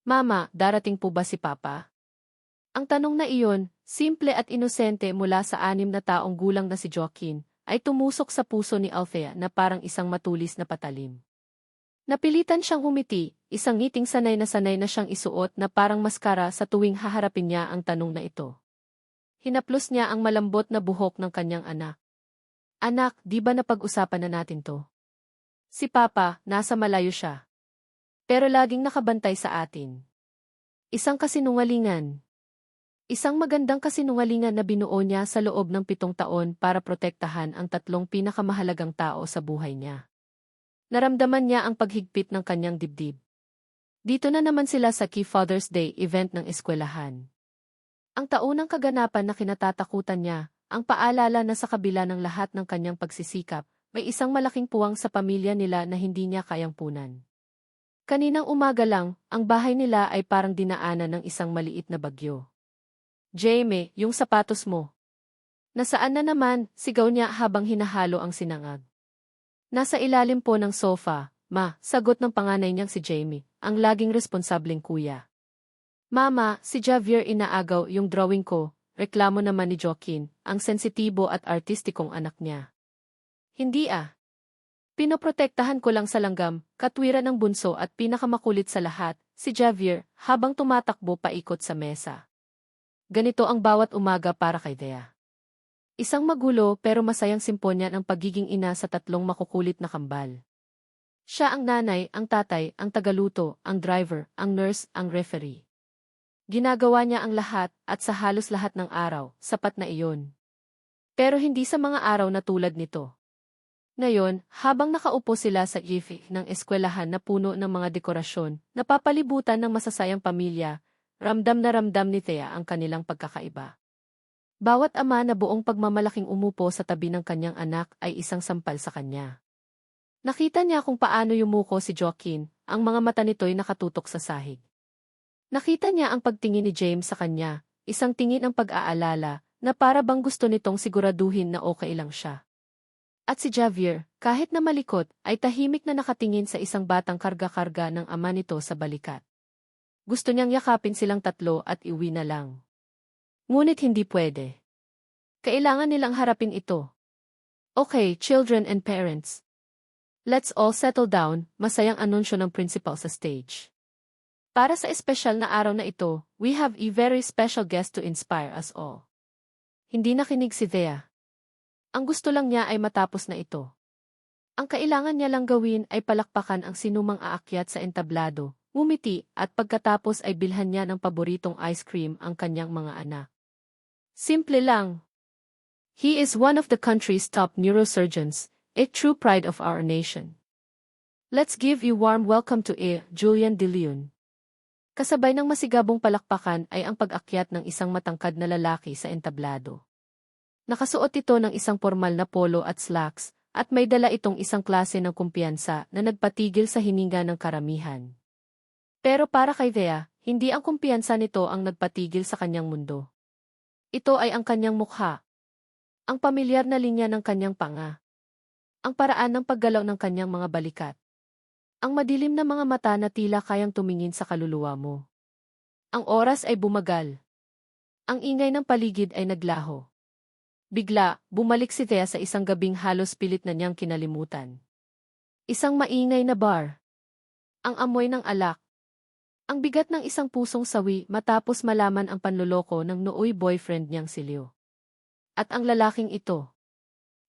Mama, darating po ba si Papa? Ang tanong na iyon, simple at inosente mula sa 6 na taong gulang na si Joaquin, ay tumusok sa puso ni Althea na parang isang matulis na patalim. Napilitan siyang humiti, isang ngiting sanay na siyang isuot na parang maskara sa tuwing haharapin niya ang tanong na ito. Hinaplos niya ang malambot na buhok ng kanyang anak. Anak, di ba napag-usapan na natin to? Si Papa, nasa malayo siya. Pero laging nakabantay sa atin. Isang kasinungalingan. Isang magandang kasinungalingan na binuo niya sa loob ng 7 taon para protektahan ang 3 pinakamahalagang tao sa buhay niya. Naramdaman niya ang paghigpit ng kanyang dibdib. Dito na naman sila sa Key Father's Day event ng eskwelahan. Ang taunang kaganapan na kinatatakutan niya, ang paalala na sa kabila ng lahat ng kanyang pagsisikap, may isang malaking puwang sa pamilya nila na hindi niya kayang punan. Kaninang umaga lang, ang bahay nila ay parang dinaanan ng isang maliit na bagyo. Jaime, yung sapatos mo. Nasaan na naman, sigaw niya habang hinahalo ang sinangag. Nasa ilalim po ng sofa, ma, sagot ng panganay niyang si Jaime, ang laging responsableng kuya. Mama, si Javier inaagaw yung drawing ko, reklamo naman ni Joaquin, ang sensitibo at artistikong anak niya. Hindi ah. Pinoprotektahan ko lang sa langgam, katwiran ng bunso at pinakamakulit sa lahat, si Javier, habang tumatakbo paikot sa mesa. Ganito ang bawat umaga para kay Thea. Isang magulo pero masayang simponya ng pagiging ina sa 3 makukulit na kambal. Siya ang nanay, ang tatay, ang tagaluto, ang driver, ang nurse, ang referee. Ginagawa niya ang lahat at sa halos lahat ng araw, sapat na iyon. Pero hindi sa mga araw na tulad nito. Ngayon, habang nakaupo sila sa ifi ng eskwelahan na puno ng mga dekorasyon, napapalibutan ng masasayang pamilya, ramdam na ramdam ni Thea ang kanilang pagkakaiba. Bawat ama na buong pagmamalaking umupo sa tabi ng kanyang anak ay isang sampal sa kanya. Nakita niya kung paano yumuko si Joaquin, ang mga mata nito'y nakatutok sa sahig. Nakita niya ang pagtingin ni James sa kanya, isang tingin ng pag-aalala, na para bang gusto nitong siguraduhin na okay lang siya. At si Javier, kahit na malikot, ay tahimik na nakatingin sa isang batang karga-karga ng ama nito sa balikat. Gusto niyang yakapin silang 3 at iuwi na lang. Ngunit hindi pwede. Kailangan nilang harapin ito. Okay, children and parents. Let's all settle down, masayang anunsyo ng principal sa stage. Para sa espesyal na araw na ito, we have a very special guest to inspire us all. Hindi nakinig si Thea. Ang gusto lang niya ay matapos na ito. Ang kailangan niya lang gawin ay palakpakan ang sinumang aakyat sa entablado, ngumiti at pagkatapos ay bilhan niya ng paboritong ice cream ang kanyang mga anak. Simple lang. He is one of the country's top neurosurgeons, a true pride of our nation. Let's give a warm welcome to Julian De Leon. Kasabay ng masigabong palakpakan ay ang pag-akyat ng isang matangkad na lalaki sa entablado. Nakasuot ito ng isang formal na polo at slacks, at may dala itong isang klase ng kumpiyansa na nagpatigil sa hininga ng karamihan. Pero para kay Thea, hindi ang kumpiyansa nito ang nagpatigil sa kanyang mundo. Ito ay ang kanyang mukha. Ang pamilyar na linya ng kanyang panga. Ang paraan ng paggalaw ng kanyang mga balikat. Ang madilim na mga mata na tila kayang tumingin sa kaluluwa mo. Ang oras ay bumagal. Ang ingay ng paligid ay naglaho. Bigla, bumalik si Thea sa isang gabing halos pilit na niyang kinalimutan. Isang maingay na bar. Ang amoy ng alak. Ang bigat ng isang pusong sawi matapos malaman ang panloloko ng nooy boyfriend niyang si Leo. At ang lalaking ito.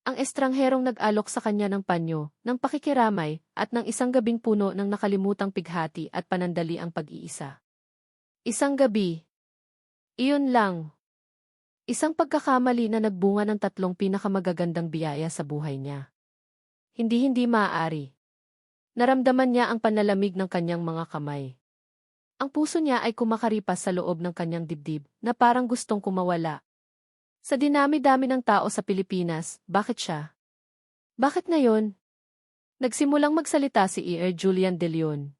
Ang estrangherong nag-alok sa kanya ng panyo, ng pakikiramay, at ng isang gabing puno ng nakalimutang pighati at panandali ang pag-iisa. Isang gabi. Iyon lang. Isang pagkakamali na nagbunga ng 3 pinakamagagandang biyaya sa buhay niya. Hindi maaari. Naramdaman niya ang panlalamig ng kanyang mga kamay. Ang puso niya ay kumakaripas sa loob ng kanyang dibdib na parang gustong kumawala. Sa dinami-dami ng tao sa Pilipinas, bakit siya? Bakit ngayon? Nagsimulang magsalita si Julian De Leon.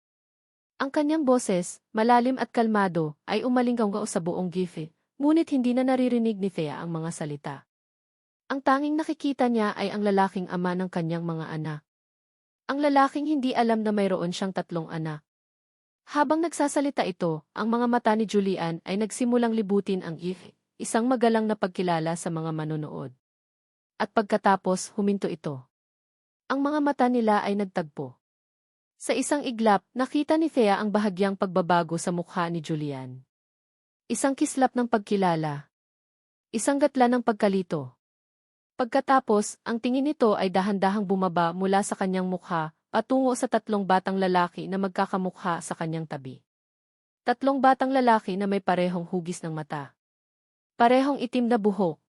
Ang kanyang boses, malalim at kalmado, ay umalinggaw sa buong gife, ngunit hindi na naririnig ni Thea ang mga salita. Ang tanging nakikita niya ay ang lalaking ama ng kanyang mga anak. Ang lalaking hindi alam na mayroon siyang 3 anak. Habang nagsasalita ito, ang mga mata ni Julian ay nagsimulang libutin ang isang magalang na pagkilala sa mga manonood. At pagkatapos, huminto ito. Ang mga mata nila ay nagtagpo. Sa isang iglap, nakita ni Thea ang bahagyang pagbabago sa mukha ni Julian. Isang kislap ng pagkilala. Isang gatla ng pagkalito. Pagkatapos, ang tingin nito ay dahan-dahang bumaba mula sa kanyang mukha, patungo sa tatlong batang lalaki na magkakamukha sa kanyang tabi. Tatlong batang lalaki na may parehong hugis ng mata. Parehong itim na buhok.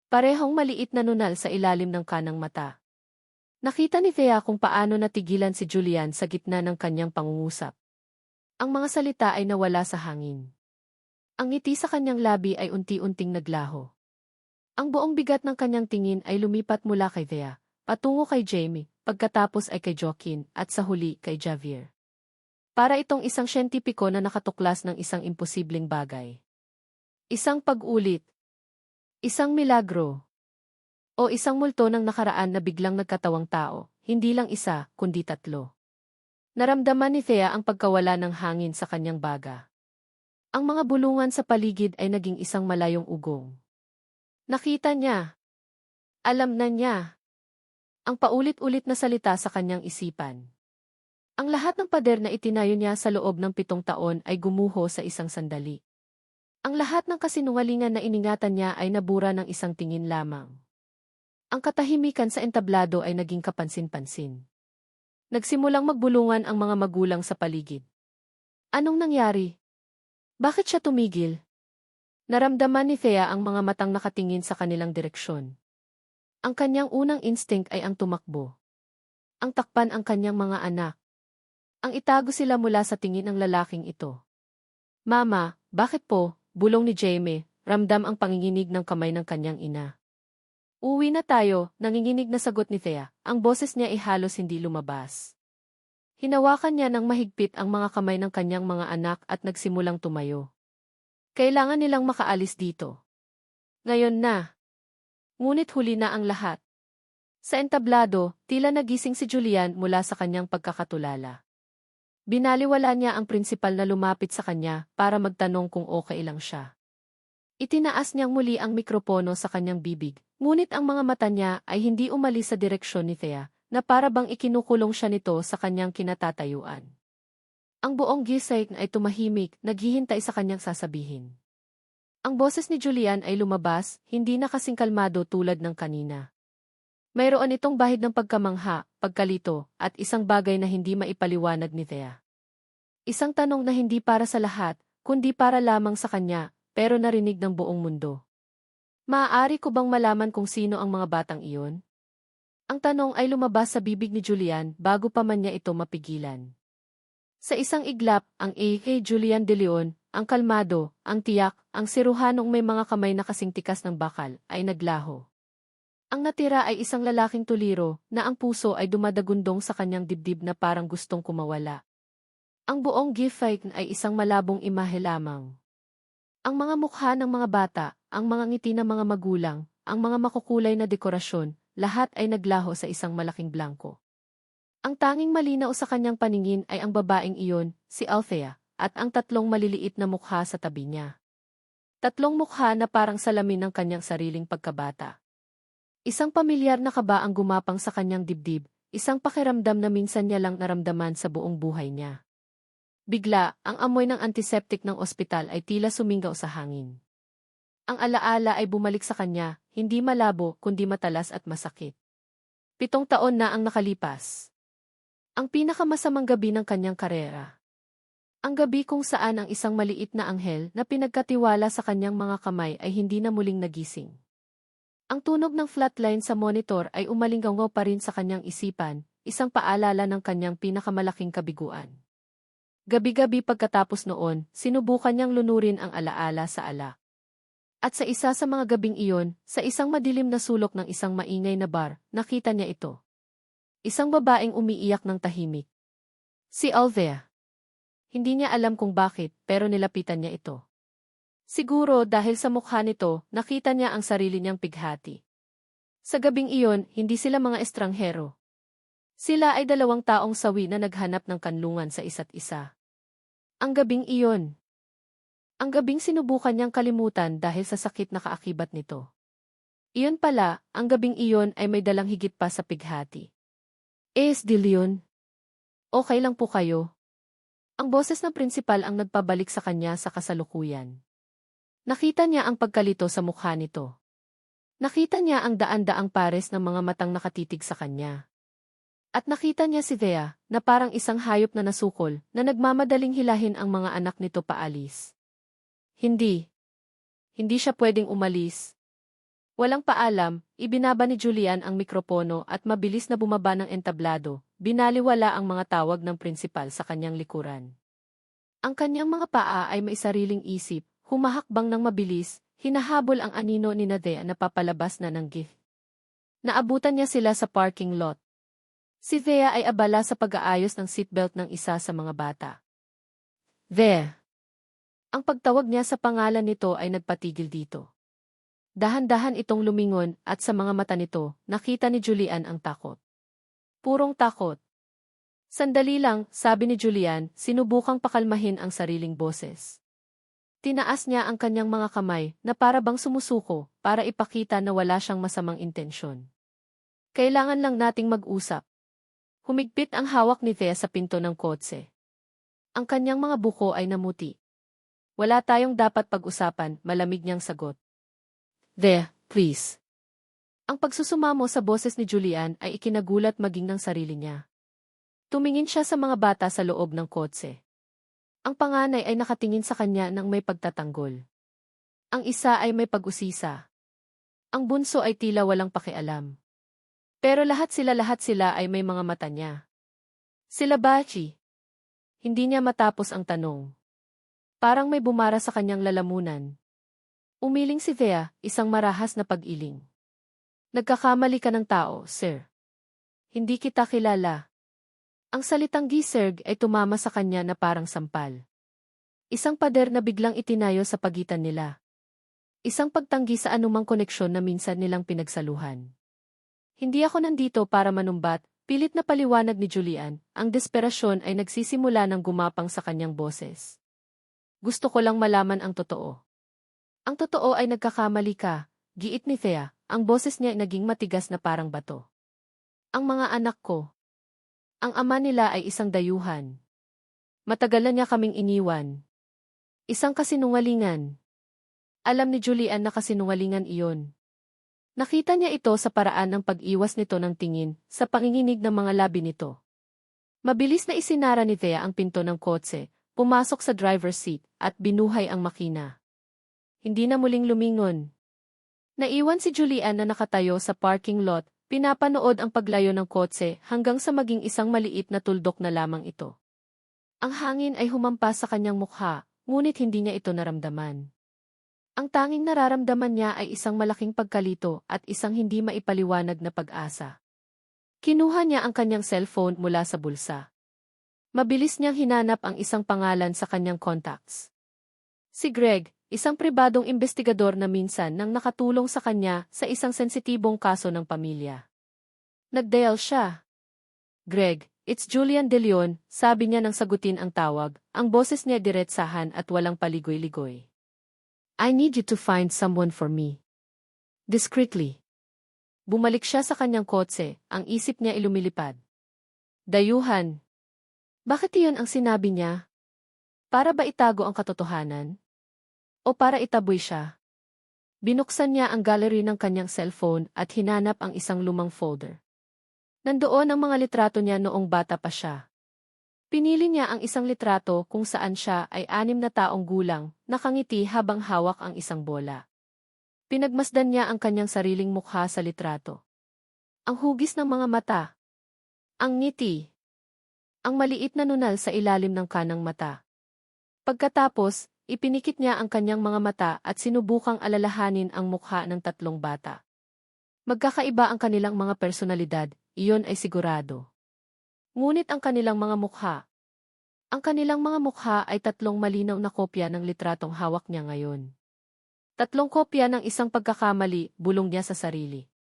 Parehong maliit na nunal sa ilalim ng kanang mata. Nakita ni Thea kung paano natigilan si Julian sa gitna ng kanyang pangungusap. Ang mga salita ay nawala sa hangin. Ang ngiti sa kanyang labi ay unti-unting naglaho. Ang buong bigat ng kanyang tingin ay lumipat mula kay Thea, patungo kay Jamie, pagkatapos ay kay Joaquin, at sa huli kay Javier. Para itong isang siyentipiko na nakatuklas ng isang imposibleng bagay. Isang pag-ulit. Isang milagro. O isang multo ng nakaraan na biglang nagkatawang tao, hindi lang isa, kundi tatlo. Naramdaman ni Thea ang pagkawala ng hangin sa kanyang baga. Ang mga bulungan sa paligid ay naging isang malayong ugong. Nakita niya. Alam na niya. Ang paulit-ulit na salita sa kanyang isipan. Ang lahat ng pader na itinayo niya sa loob ng 7 taon ay gumuho sa isang sandali. Ang lahat ng kasinungalingan na iningatan niya ay nabura ng isang tingin lamang. Ang katahimikan sa entablado ay naging kapansin-pansin. Nagsimulang magbulungan ang mga magulang sa paligid. Anong nangyari? Bakit siya tumigil? Naramdaman ni Thea ang mga matang nakatingin sa kanilang direksyon. Ang kanyang unang instinct ay ang tumakbo. Ang takpan ang kanyang mga anak. Ang itago sila mula sa tingin ng lalaking ito. Mama, bakit po? Bulong ni Jamie, ramdam ang panginginig ng kamay ng kanyang ina. Uwi na tayo, nanginginig na sagot ni Thea. Ang boses niya ay halos hindi lumabas. Hinawakan niya ng mahigpit ang mga kamay ng kanyang mga anak at nagsimulang tumayo. Kailangan nilang makaalis dito. Ngayon na. Ngunit huli na ang lahat. Sa entablado, tila nagising si Julian mula sa kanyang pagkakatulala. Binaliwala niya ang prinsipal na lumapit sa kanya para magtanong kung okay lang siya. Itinaas niyang muli ang mikropono sa kanyang bibig, ngunit ang mga mata niya ay hindi umalis sa direksyon ni Thea, na para bang ikinukulong siya nito sa kanyang kinatatayuan. Ang buong gising ay tumahimik, naghihintay sa kanyang sasabihin. Ang boses ni Julian ay lumabas, hindi na kasing kalmado tulad ng kanina. Mayroon itong bahid ng pagkamangha, pagkalito, at isang bagay na hindi maipaliwanag ni Thea. Isang tanong na hindi para sa lahat, kundi para lamang sa kanya, pero narinig ng buong mundo. Maaari ko bang malaman kung sino ang mga batang iyon? Ang tanong ay lumabas sa bibig ni Julian bago pa man niya ito mapigilan. Sa isang iglap, ang Julian de Leon, ang kalmado, ang tiyak, ang siruhanong may mga kamay na kasing tikas ng bakal, ay naglaho. Ang natira ay isang lalaking tuliro na ang puso ay dumadagundong sa kanyang dibdib na parang gustong kumawala. Ang buong gift ay isang malabong imahe lamang. Ang mga mukha ng mga bata, ang mga ngiti ng mga magulang, ang mga makukulay na dekorasyon, lahat ay naglaho sa isang malaking blanko. Ang tanging malinaw sa kanyang paningin ay ang babaeng iyon, si Althea, at ang tatlong maliliit na mukha sa tabi niya. Tatlong mukha na parang salamin ng kanyang sariling pagkabata. Isang pamilyar na kaba ang gumapang sa kanyang dibdib, isang pakiramdam na minsan niya lang naramdaman sa buong buhay niya. Bigla, ang amoy ng antiseptic ng ospital ay tila sumingaw sa hangin. Ang alaala ay bumalik sa kanya, hindi malabo kundi matalas at masakit. 7 taon na ang nakalipas. Ang pinakamasamang gabi ng kanyang karera. Ang gabi kung saan ang isang maliit na anghel na pinagkatiwala sa kanyang mga kamay ay hindi na muling nagising. Ang tunog ng flatline sa monitor ay umalingaw pa rin sa kanyang isipan, isang paalala ng kanyang pinakamalaking kabiguan. Gabi-gabi pagkatapos noon, sinubukan niyang lunurin ang alaala sa alak. At sa isa sa mga gabing iyon, sa isang madilim na sulok ng isang maingay na bar, nakita niya ito. Isang babaeng umiiyak ng tahimik. Si Althea. Hindi niya alam kung bakit, pero nilapitan niya ito. Siguro dahil sa mukha nito, nakita niya ang sarili niyang pighati. Sa gabing iyon, hindi sila mga estranghero. Sila ay 2 taong sawi na naghanap ng kanlungan sa isa't isa. Ang gabing iyon. Ang gabing sinubukan niyang kalimutan dahil sa sakit na kaakibat nito. Iyon pala, ang gabing iyon ay may dalang higit pa sa pighati. De Leon, okay lang po kayo? Ang boses ng prinsipal ang nagpabalik sa kanya sa kasalukuyan. Nakita niya ang pagkalito sa mukha nito. Nakita niya ang daan-daang pares ng mga matang nakatitig sa kanya. At nakita niya si Thea, na parang isang hayop na nasukol, na nagmamadaling hilahin ang mga anak nito paalis. Hindi. Hindi siya pwedeng umalis. Walang paalam, ibinaba ni Julian ang mikropono at mabilis na bumaba ng entablado, binaliwala ang mga tawag ng prinsipal sa kanyang likuran. Ang kanyang mga paa ay may sariling isip, humahakbang ng mabilis, hinahabol ang anino ni Thea na papalabas na ng gift. Naabutan niya sila sa parking lot. Si Thea ay abala sa pag-aayos ng seatbelt ng isa sa mga bata. Thea. Ang pagtawag niya sa pangalan nito ay nagpatigil dito. Dahan-dahan itong lumingon at sa mga mata nito, nakita ni Julian ang takot. Purong takot. Sandali lang, sabi ni Julian, sinubukang pakalmahin ang sariling boses. Tinaas niya ang kanyang mga kamay na para bang sumusuko para ipakita na wala siyang masamang intensyon. Kailangan lang nating mag-usap. Humigpit ang hawak ni Thea sa pinto ng kotse. Ang kanyang mga buko ay namuti. Wala tayong dapat pag-usapan, malamig niyang sagot. Thea, please. Ang pagsusumamo sa boses ni Julian ay ikinagulat maging ng sarili niya. Tumingin siya sa mga bata sa loob ng kotse. Ang panganay ay nakatingin sa kanya ng may pagtatanggol. Ang isa ay may pag-usisa. Ang bunso ay tila walang pakialam. Pero lahat sila ay may mga mata niya. Sila Bachi. Hindi niya matapos ang tanong. Parang may bumara sa kanyang lalamunan. Umiling si Thea, isang marahas na pag-iling. Nagkakamali ka ng tao, sir. Hindi kita kilala. Ang salitang gisirg ay tumama sa kanya na parang sampal. Isang pader na biglang itinayo sa pagitan nila. Isang pagtanggi sa anumang koneksyon na minsan nilang pinagsaluhan. Hindi ako nandito para manumbat, pilit na paliwanag ni Julian, ang desperasyon ay nagsisimula ng gumapang sa kanyang boses. Gusto ko lang malaman ang totoo. Ang totoo ay nagkakamali ka, giit ni Thea, ang boses niya ay naging matigas na parang bato. Ang mga anak ko. Ang ama nila ay isang dayuhan. Matagal na niya kaming iniwan. Isang kasinungalingan. Alam ni Julian na kasinungalingan iyon. Nakita niya ito sa paraan ng pag-iwas nito ng tingin, sa panginginig ng mga labi nito. Mabilis na isinara ni Thea ang pinto ng kotse, pumasok sa driver's seat, at binuhay ang makina. Hindi na muling lumingon. Naiwan si Julian na nakatayo sa parking lot, pinapanood ang paglayo ng kotse hanggang sa maging isang maliit na tuldok na lamang ito. Ang hangin ay humampas sa kanyang mukha, ngunit hindi niya ito naramdaman. Ang tanging nararamdaman niya ay isang malaking pagkalito at isang hindi maipaliwanag na pag-asa. Kinuha niya ang kanyang cellphone mula sa bulsa. Mabilis niyang hinanap ang isang pangalan sa kanyang contacts. Si Greg, isang pribadong investigador na minsan nang nakatulong sa kanya sa isang sensitibong kaso ng pamilya. Nag-dial siya. Greg, it's Julian De Leon, sabi niya nang sagutin ang tawag, ang boses niya diretsahan at walang paligoy-ligoy. I need you to find someone for me. Discreetly. Bumalik siya sa kanyang kotse, ang isip niya ilumilipad. Dayuhan. Bakit iyon ang sinabi niya? Para ba itago ang katotohanan? O para itaboy siya? Binuksan niya ang gallery ng kanyang cellphone at hinanap ang isang lumang folder. Nandoon ang mga litrato niya noong bata pa siya. Pinili niya ang isang litrato kung saan siya ay 6 na taong gulang, nakangiti habang hawak ang isang bola. Pinagmasdan niya ang kanyang sariling mukha sa litrato. Ang hugis ng mga mata. Ang ngiti. Ang maliit na nunal sa ilalim ng kanang mata. Pagkatapos, ipinikit niya ang kanyang mga mata at sinubukang alalahanin ang mukha ng 3 bata. Magkakaiba ang kanilang mga personalidad, iyon ay sigurado. Ngunit ang kanilang mga mukha. Ang kanilang mga mukha ay 3 malinaw na kopya ng litratong hawak niya ngayon. 3 kopya ng isang pagkakamali, bulong niya sa sarili.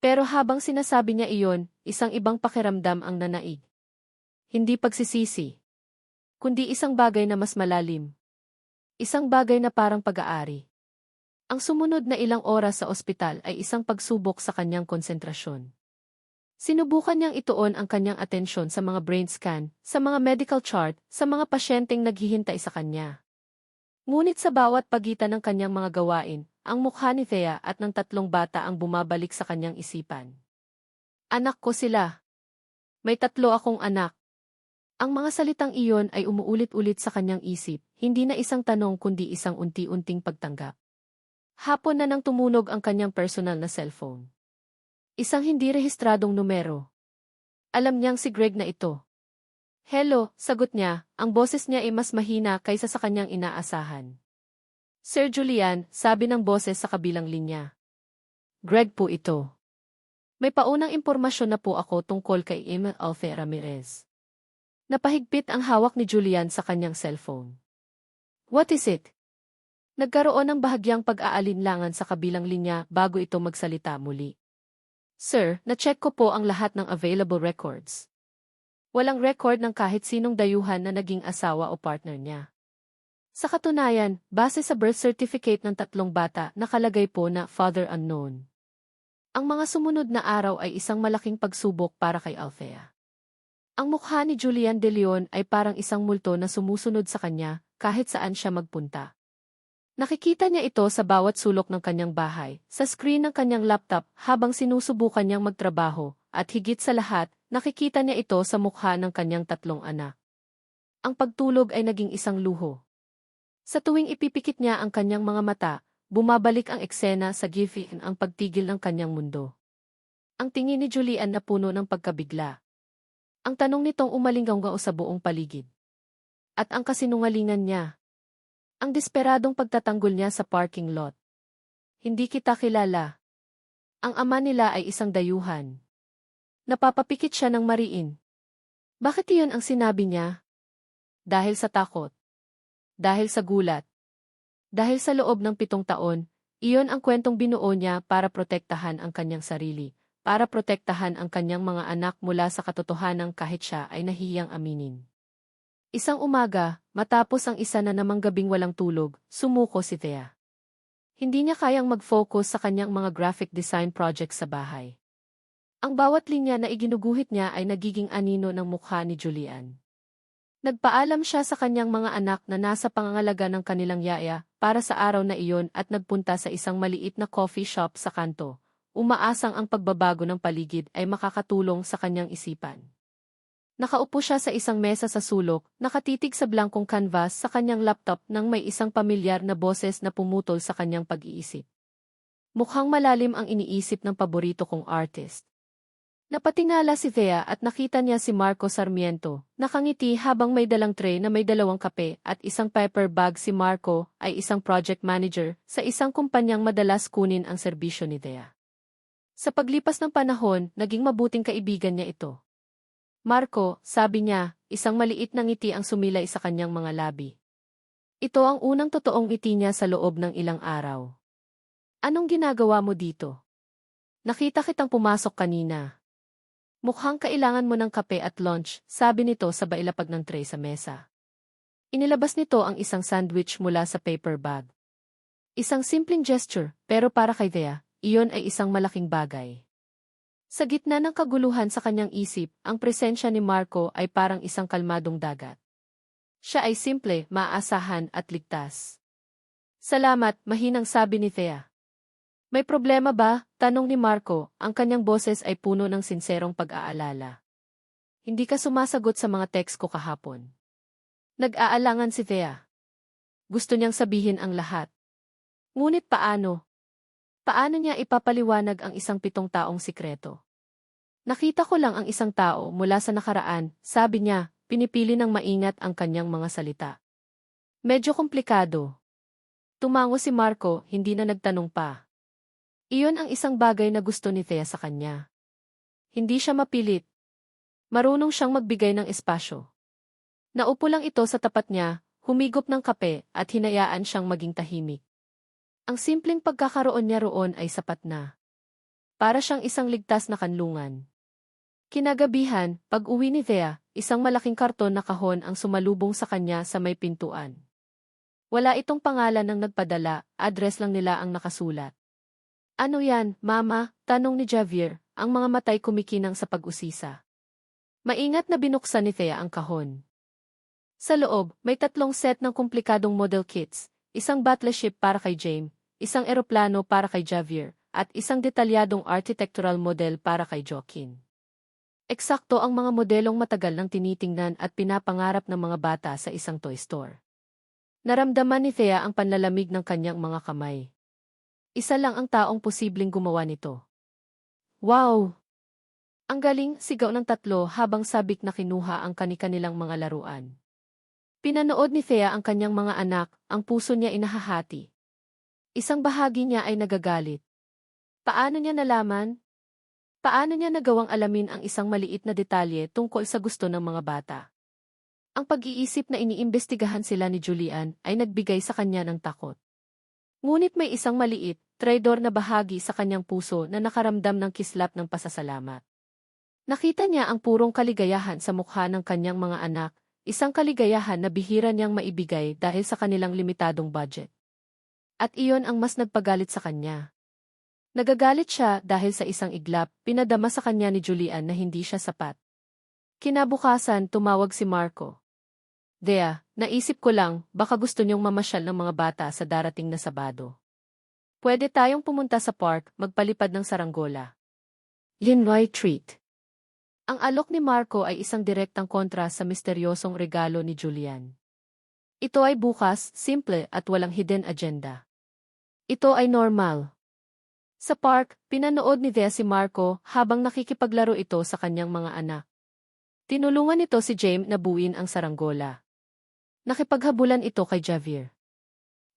Pero habang sinasabi niya iyon, isang ibang pakiramdam ang nanaig. Hindi pagsisisi. kundi isang bagay na mas malalim. Isang bagay na parang pag-aari. Ang sumunod na ilang oras sa ospital ay isang pagsubok sa kanyang konsentrasyon. Sinubukan niyang ituon ang kanyang atensyon sa mga brain scan, sa mga medical chart, sa mga pasyenteng naghihintay sa kanya. Ngunit sa bawat pagitan ng kanyang mga gawain, ang mukha ni Thea at ng tatlong bata ang bumabalik sa kanyang isipan. Anak ko sila. May 3 akong anak. Ang mga salitang iyon ay umuulit-ulit sa kanyang isip, hindi na isang tanong kundi isang unti-unting pagtanggap. Hapon na nang tumunog ang kanyang personal na cellphone. Isang hindi rehistradong numero. Alam niyang si Greg na ito. Hello, sagot niya, ang boses niya ay mas mahina kaysa sa kanyang inaasahan. Sir Julian, sabi ng boses sa kabilang linya. Greg po ito. May paunang impormasyon na po ako tungkol kay Emil Althea Ramirez. Napahigpit ang hawak ni Julian sa kanyang cellphone. What is it? Nagkaroon ng bahagyang pag-aalinlangan sa kabilang linya bago ito magsalita muli. Sir, na-check ko po ang lahat ng available records. Walang record ng kahit sinong dayuhan na naging asawa o partner niya. Sa katunayan, base sa birth certificate ng 3 bata, nakalagay po na father unknown. Ang mga sumunod na araw ay isang malaking pagsubok para kay Althea. Ang mukha ni Julian De Leon ay parang isang multo na sumusunod sa kanya kahit saan siya magpunta. Nakikita niya ito sa bawat sulok ng kanyang bahay, sa screen ng kanyang laptop habang sinusubukan niyang magtrabaho, at higit sa lahat, nakikita niya ito sa mukha ng kanyang 3 anak. Ang pagtulog ay naging isang luho. Sa tuwing ipipikit niya ang kanyang mga mata, bumabalik ang eksena sa gifin ang pagtigil ng kanyang mundo. Ang tingin ni Julian na puno ng pagkabigla. Ang tanong nitong umalinggaw sa buong paligid. At ang kasinungalingan niya. Ang desperadong pagtatanggol niya sa parking lot. Hindi kita kilala. Ang ama nila ay isang dayuhan. Napapapikit siya ng mariin. Bakit iyon ang sinabi niya? Dahil sa takot. Dahil sa gulat. Dahil sa loob ng 7 taon, iyon ang kwentong binuo niya para protektahan ang kanyang sarili, para protektahan ang kanyang mga anak mula sa katotohanan kahit siya ay nahihiyang aminin. Isang umaga, matapos ang isa na namang gabing walang tulog, sumuko si Thea. Hindi niya kayang mag-focus sa kanyang mga graphic design projects sa bahay. Ang bawat linya na iginuguhit niya ay nagiging anino ng mukha ni Julian. Nagpaalam siya sa kanyang mga anak na nasa pangangalaga ng kanilang yaya para sa araw na iyon at nagpunta sa isang maliit na coffee shop sa kanto, umaasang ang pagbabago ng paligid ay makakatulong sa kanyang isipan. Nakaupo siya sa isang mesa sa sulok, nakatitig sa blankong canvas sa kanyang laptop nang may isang pamilyar na boses na pumutol sa kanyang pag-iisip. Mukhang malalim ang iniisip ng paborito kong artist. Napatingala si Thea at nakita niya si Marco Sarmiento, nakangiti habang may dalang tray na may 2 kape at isang paper bag. Si Marco ay isang project manager sa isang kumpanyang madalas kunin ang serbisyo ni Thea. Sa paglipas ng panahon, naging mabuting kaibigan niya ito. Marco, sabi niya, isang maliit na ngiti ang sumilay sa kanyang mga labi. Ito ang unang totoong ngiti niya sa loob ng ilang araw. Anong ginagawa mo dito? Nakita kitang pumasok kanina. Mukhang kailangan mo ng kape at lunch, sabi nito sa bailapag ng tray sa mesa. Inilabas nito ang isang sandwich mula sa paper bag. Isang simpleng gesture, pero para kay Thea, iyon ay isang malaking bagay. Sa gitna ng kaguluhan sa kanyang isip, ang presensya ni Marco ay parang isang kalmadong dagat. Siya ay simple, maaasahan at ligtas. Salamat, mahinang sabi ni Thea. May problema ba? Tanong ni Marco, ang kanyang boses ay puno ng sinserong pag-aalala. Hindi ka sumasagot sa mga text ko kahapon. Nag-aalangan si Thea. Gusto niyang sabihin ang lahat. Ngunit paano? Paano niya ipapaliwanag ang isang 7 taong sikreto? Nakita ko lang ang isang tao mula sa nakaraan, sabi niya, pinipili ng maingat ang kanyang mga salita. Medyo komplikado. Tumango si Marco, hindi na nagtanong pa. Iyon ang isang bagay na gusto ni Thea sa kanya. Hindi siya mapilit. Marunong siyang magbigay ng espasyo. Naupo lang ito sa tapat niya, humigop ng kape at hinayaan siyang maging tahimik. Ang simpleng pagkakaroon niya roon ay sapat na. Para siyang isang ligtas na kanlungan. Kinagabihan, pag-uwi ni Thea, isang malaking karton na kahon ang sumalubong sa kanya sa may pintuan. Wala itong pangalan ng nagpadala, address lang nila ang nakasulat. Ano yan, Mama? Tanong ni Javier, ang mga matay kumikinang sa pag-usisa. Maingat na binuksan ni Thea ang kahon. Sa loob, may 3 set ng komplikadong model kits, isang battleship para kay Jaime, isang eroplano para kay Javier, at isang detalyadong architectural model para kay Joaquin. Eksakto ang mga modelong matagal nang tinitingnan at pinapangarap ng mga bata sa isang toy store. Naramdaman ni Thea ang panlalamig ng kanyang mga kamay. Isa lang ang taong posibleng gumawa nito. Wow! Ang galing, sigaw ng 3 habang sabik na kinuha ang kani-kanilang mga laruan. Pinanood ni Thea ang kanyang mga anak, ang puso niya inahahati. Isang bahagi niya ay nagagalit. Paano niya nalaman? Paano niya nagawang alamin ang isang maliit na detalye tungkol sa gusto ng mga bata? Ang pag-iisip na iniimbestigahan sila ni Julian ay nagbigay sa kanya ng takot. Ngunit may isang maliit, traidor na bahagi sa kanyang puso na nakaramdam ng kislap ng pasasalamat. Nakita niya ang purong kaligayahan sa mukha ng kanyang mga anak, isang kaligayahan na bihira niyang maibigay dahil sa kanilang limitadong budget. At iyon ang mas nagpagalit sa kanya. Nagagalit siya dahil sa isang iglap, pinadama sa kanya ni Julian na hindi siya sapat. Kinabukasan, tumawag si Marco. Thea, naisip ko lang, baka gusto niyong mamasyal ng mga bata sa darating na Sabado. Pwede tayong pumunta sa park, magpalipad ng saranggola. Linroy treat. Ang alok ni Marco ay isang direktang kontra sa misteryosong regalo ni Julian. Ito ay bukas, simple at walang hidden agenda. Ito ay normal. Sa park, pinanood ni Thea si Marco habang nakikipaglaro ito sa kanyang mga anak. Tinulungan nito si Jaime na buuin ang saranggola. Nakipaghabulan ito kay Javier.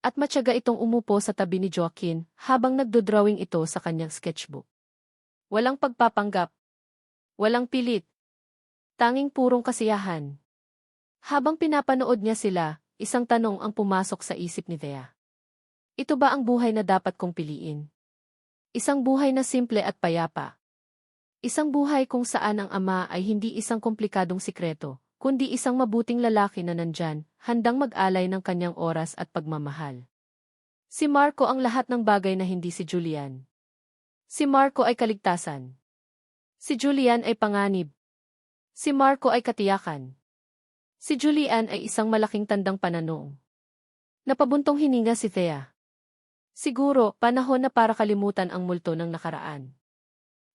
At matyaga itong umupo sa tabi ni Joaquin habang nagdodrawing ito sa kanyang sketchbook. Walang pagpapanggap. Walang pilit. Tanging purong kasiyahan. Habang pinapanood niya sila, isang tanong ang pumasok sa isip ni Thea. Ito ba ang buhay na dapat kong piliin? Isang buhay na simple at payapa. Isang buhay kung saan ang ama ay hindi isang komplikadong sikreto, kundi isang mabuting lalaki na nandyan, handang mag-alay ng kanyang oras at pagmamahal. Si Marco ang lahat ng bagay na hindi si Julian. Si Marco ay kaligtasan. Si Julian ay panganib. Si Marco ay katiyakan. Si Julian ay isang malaking tandang pananong. Napabuntong hininga si Thea. Siguro, panahon na para kalimutan ang multo ng nakaraan.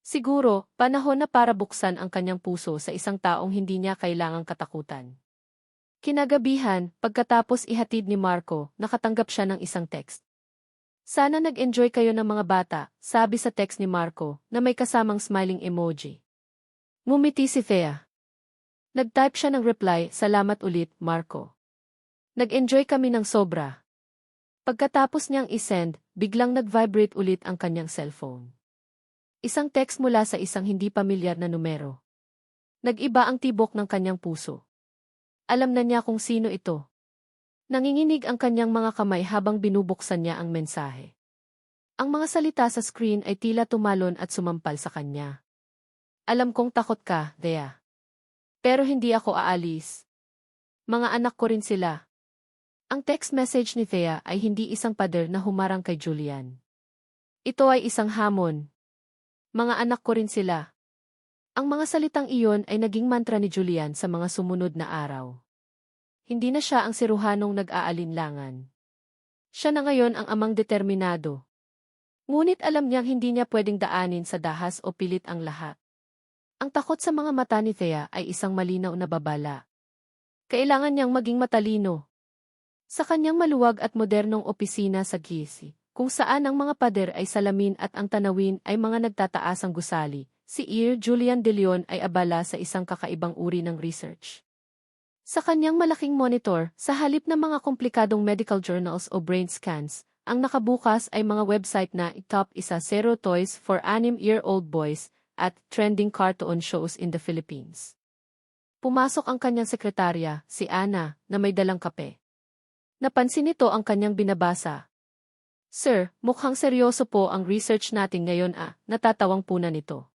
Siguro, panahon na para buksan ang kanyang puso sa isang taong hindi niya kailangang katakutan. Kinagabihan, pagkatapos ihatid ni Marco, nakatanggap siya ng isang text. Sana nag-enjoy kayo ng mga bata, sabi sa text ni Marco, na may kasamang smiling emoji. Ngumiti si Thea. Nag-type siya ng reply, salamat ulit, Marco. Nag-enjoy kami ng sobra. Pagkatapos niyang isend, biglang nag-vibrate ulit ang kanyang cellphone. Isang text mula sa isang hindi pamilyar na numero. Nag-iba ang tibok ng kanyang puso. Alam na niya kung sino ito. Nanginginig ang kanyang mga kamay habang binubuksan niya ang mensahe. Ang mga salita sa screen ay tila tumalon at sumampal sa kanya. Alam kong takot ka, Thea. Pero hindi ako aalis. Mga anak ko rin sila. Ang text message ni Thea ay hindi isang pader na humarang kay Julian. Ito ay isang hamon. Mga anak ko rin sila. Ang mga salitang iyon ay naging mantra ni Julian sa mga sumunod na araw. Hindi na siya ang siruhanong nag-aalinlangan. Siya na ngayon ang amang determinado. Ngunit alam niyang hindi niya pwedeng daanin sa dahas o pilit ang lahat. Ang takot sa mga mata ni Thea ay isang malinaw na babala. Kailangan niyang maging matalino. Sa kanyang maluwag at modernong opisina sa Gizi, kung saan ang mga pader ay salamin at ang tanawin ay mga nagtataasang gusali, si Julian de Leon ay abala sa isang kakaibang uri ng research. Sa kanyang malaking monitor, sa halip ng mga komplikadong medical journals o brain scans, ang nakabukas ay mga website na Top 10 Toys for 6-year-old boys at Trending Cartoon Shows in the Philippines. Pumasok ang kanyang sekretarya, si Ana, na may dalang kape. Napansin nito ang kanyang binabasa. Sir, mukhang seryoso po ang research natin ngayon natatawang puna nito.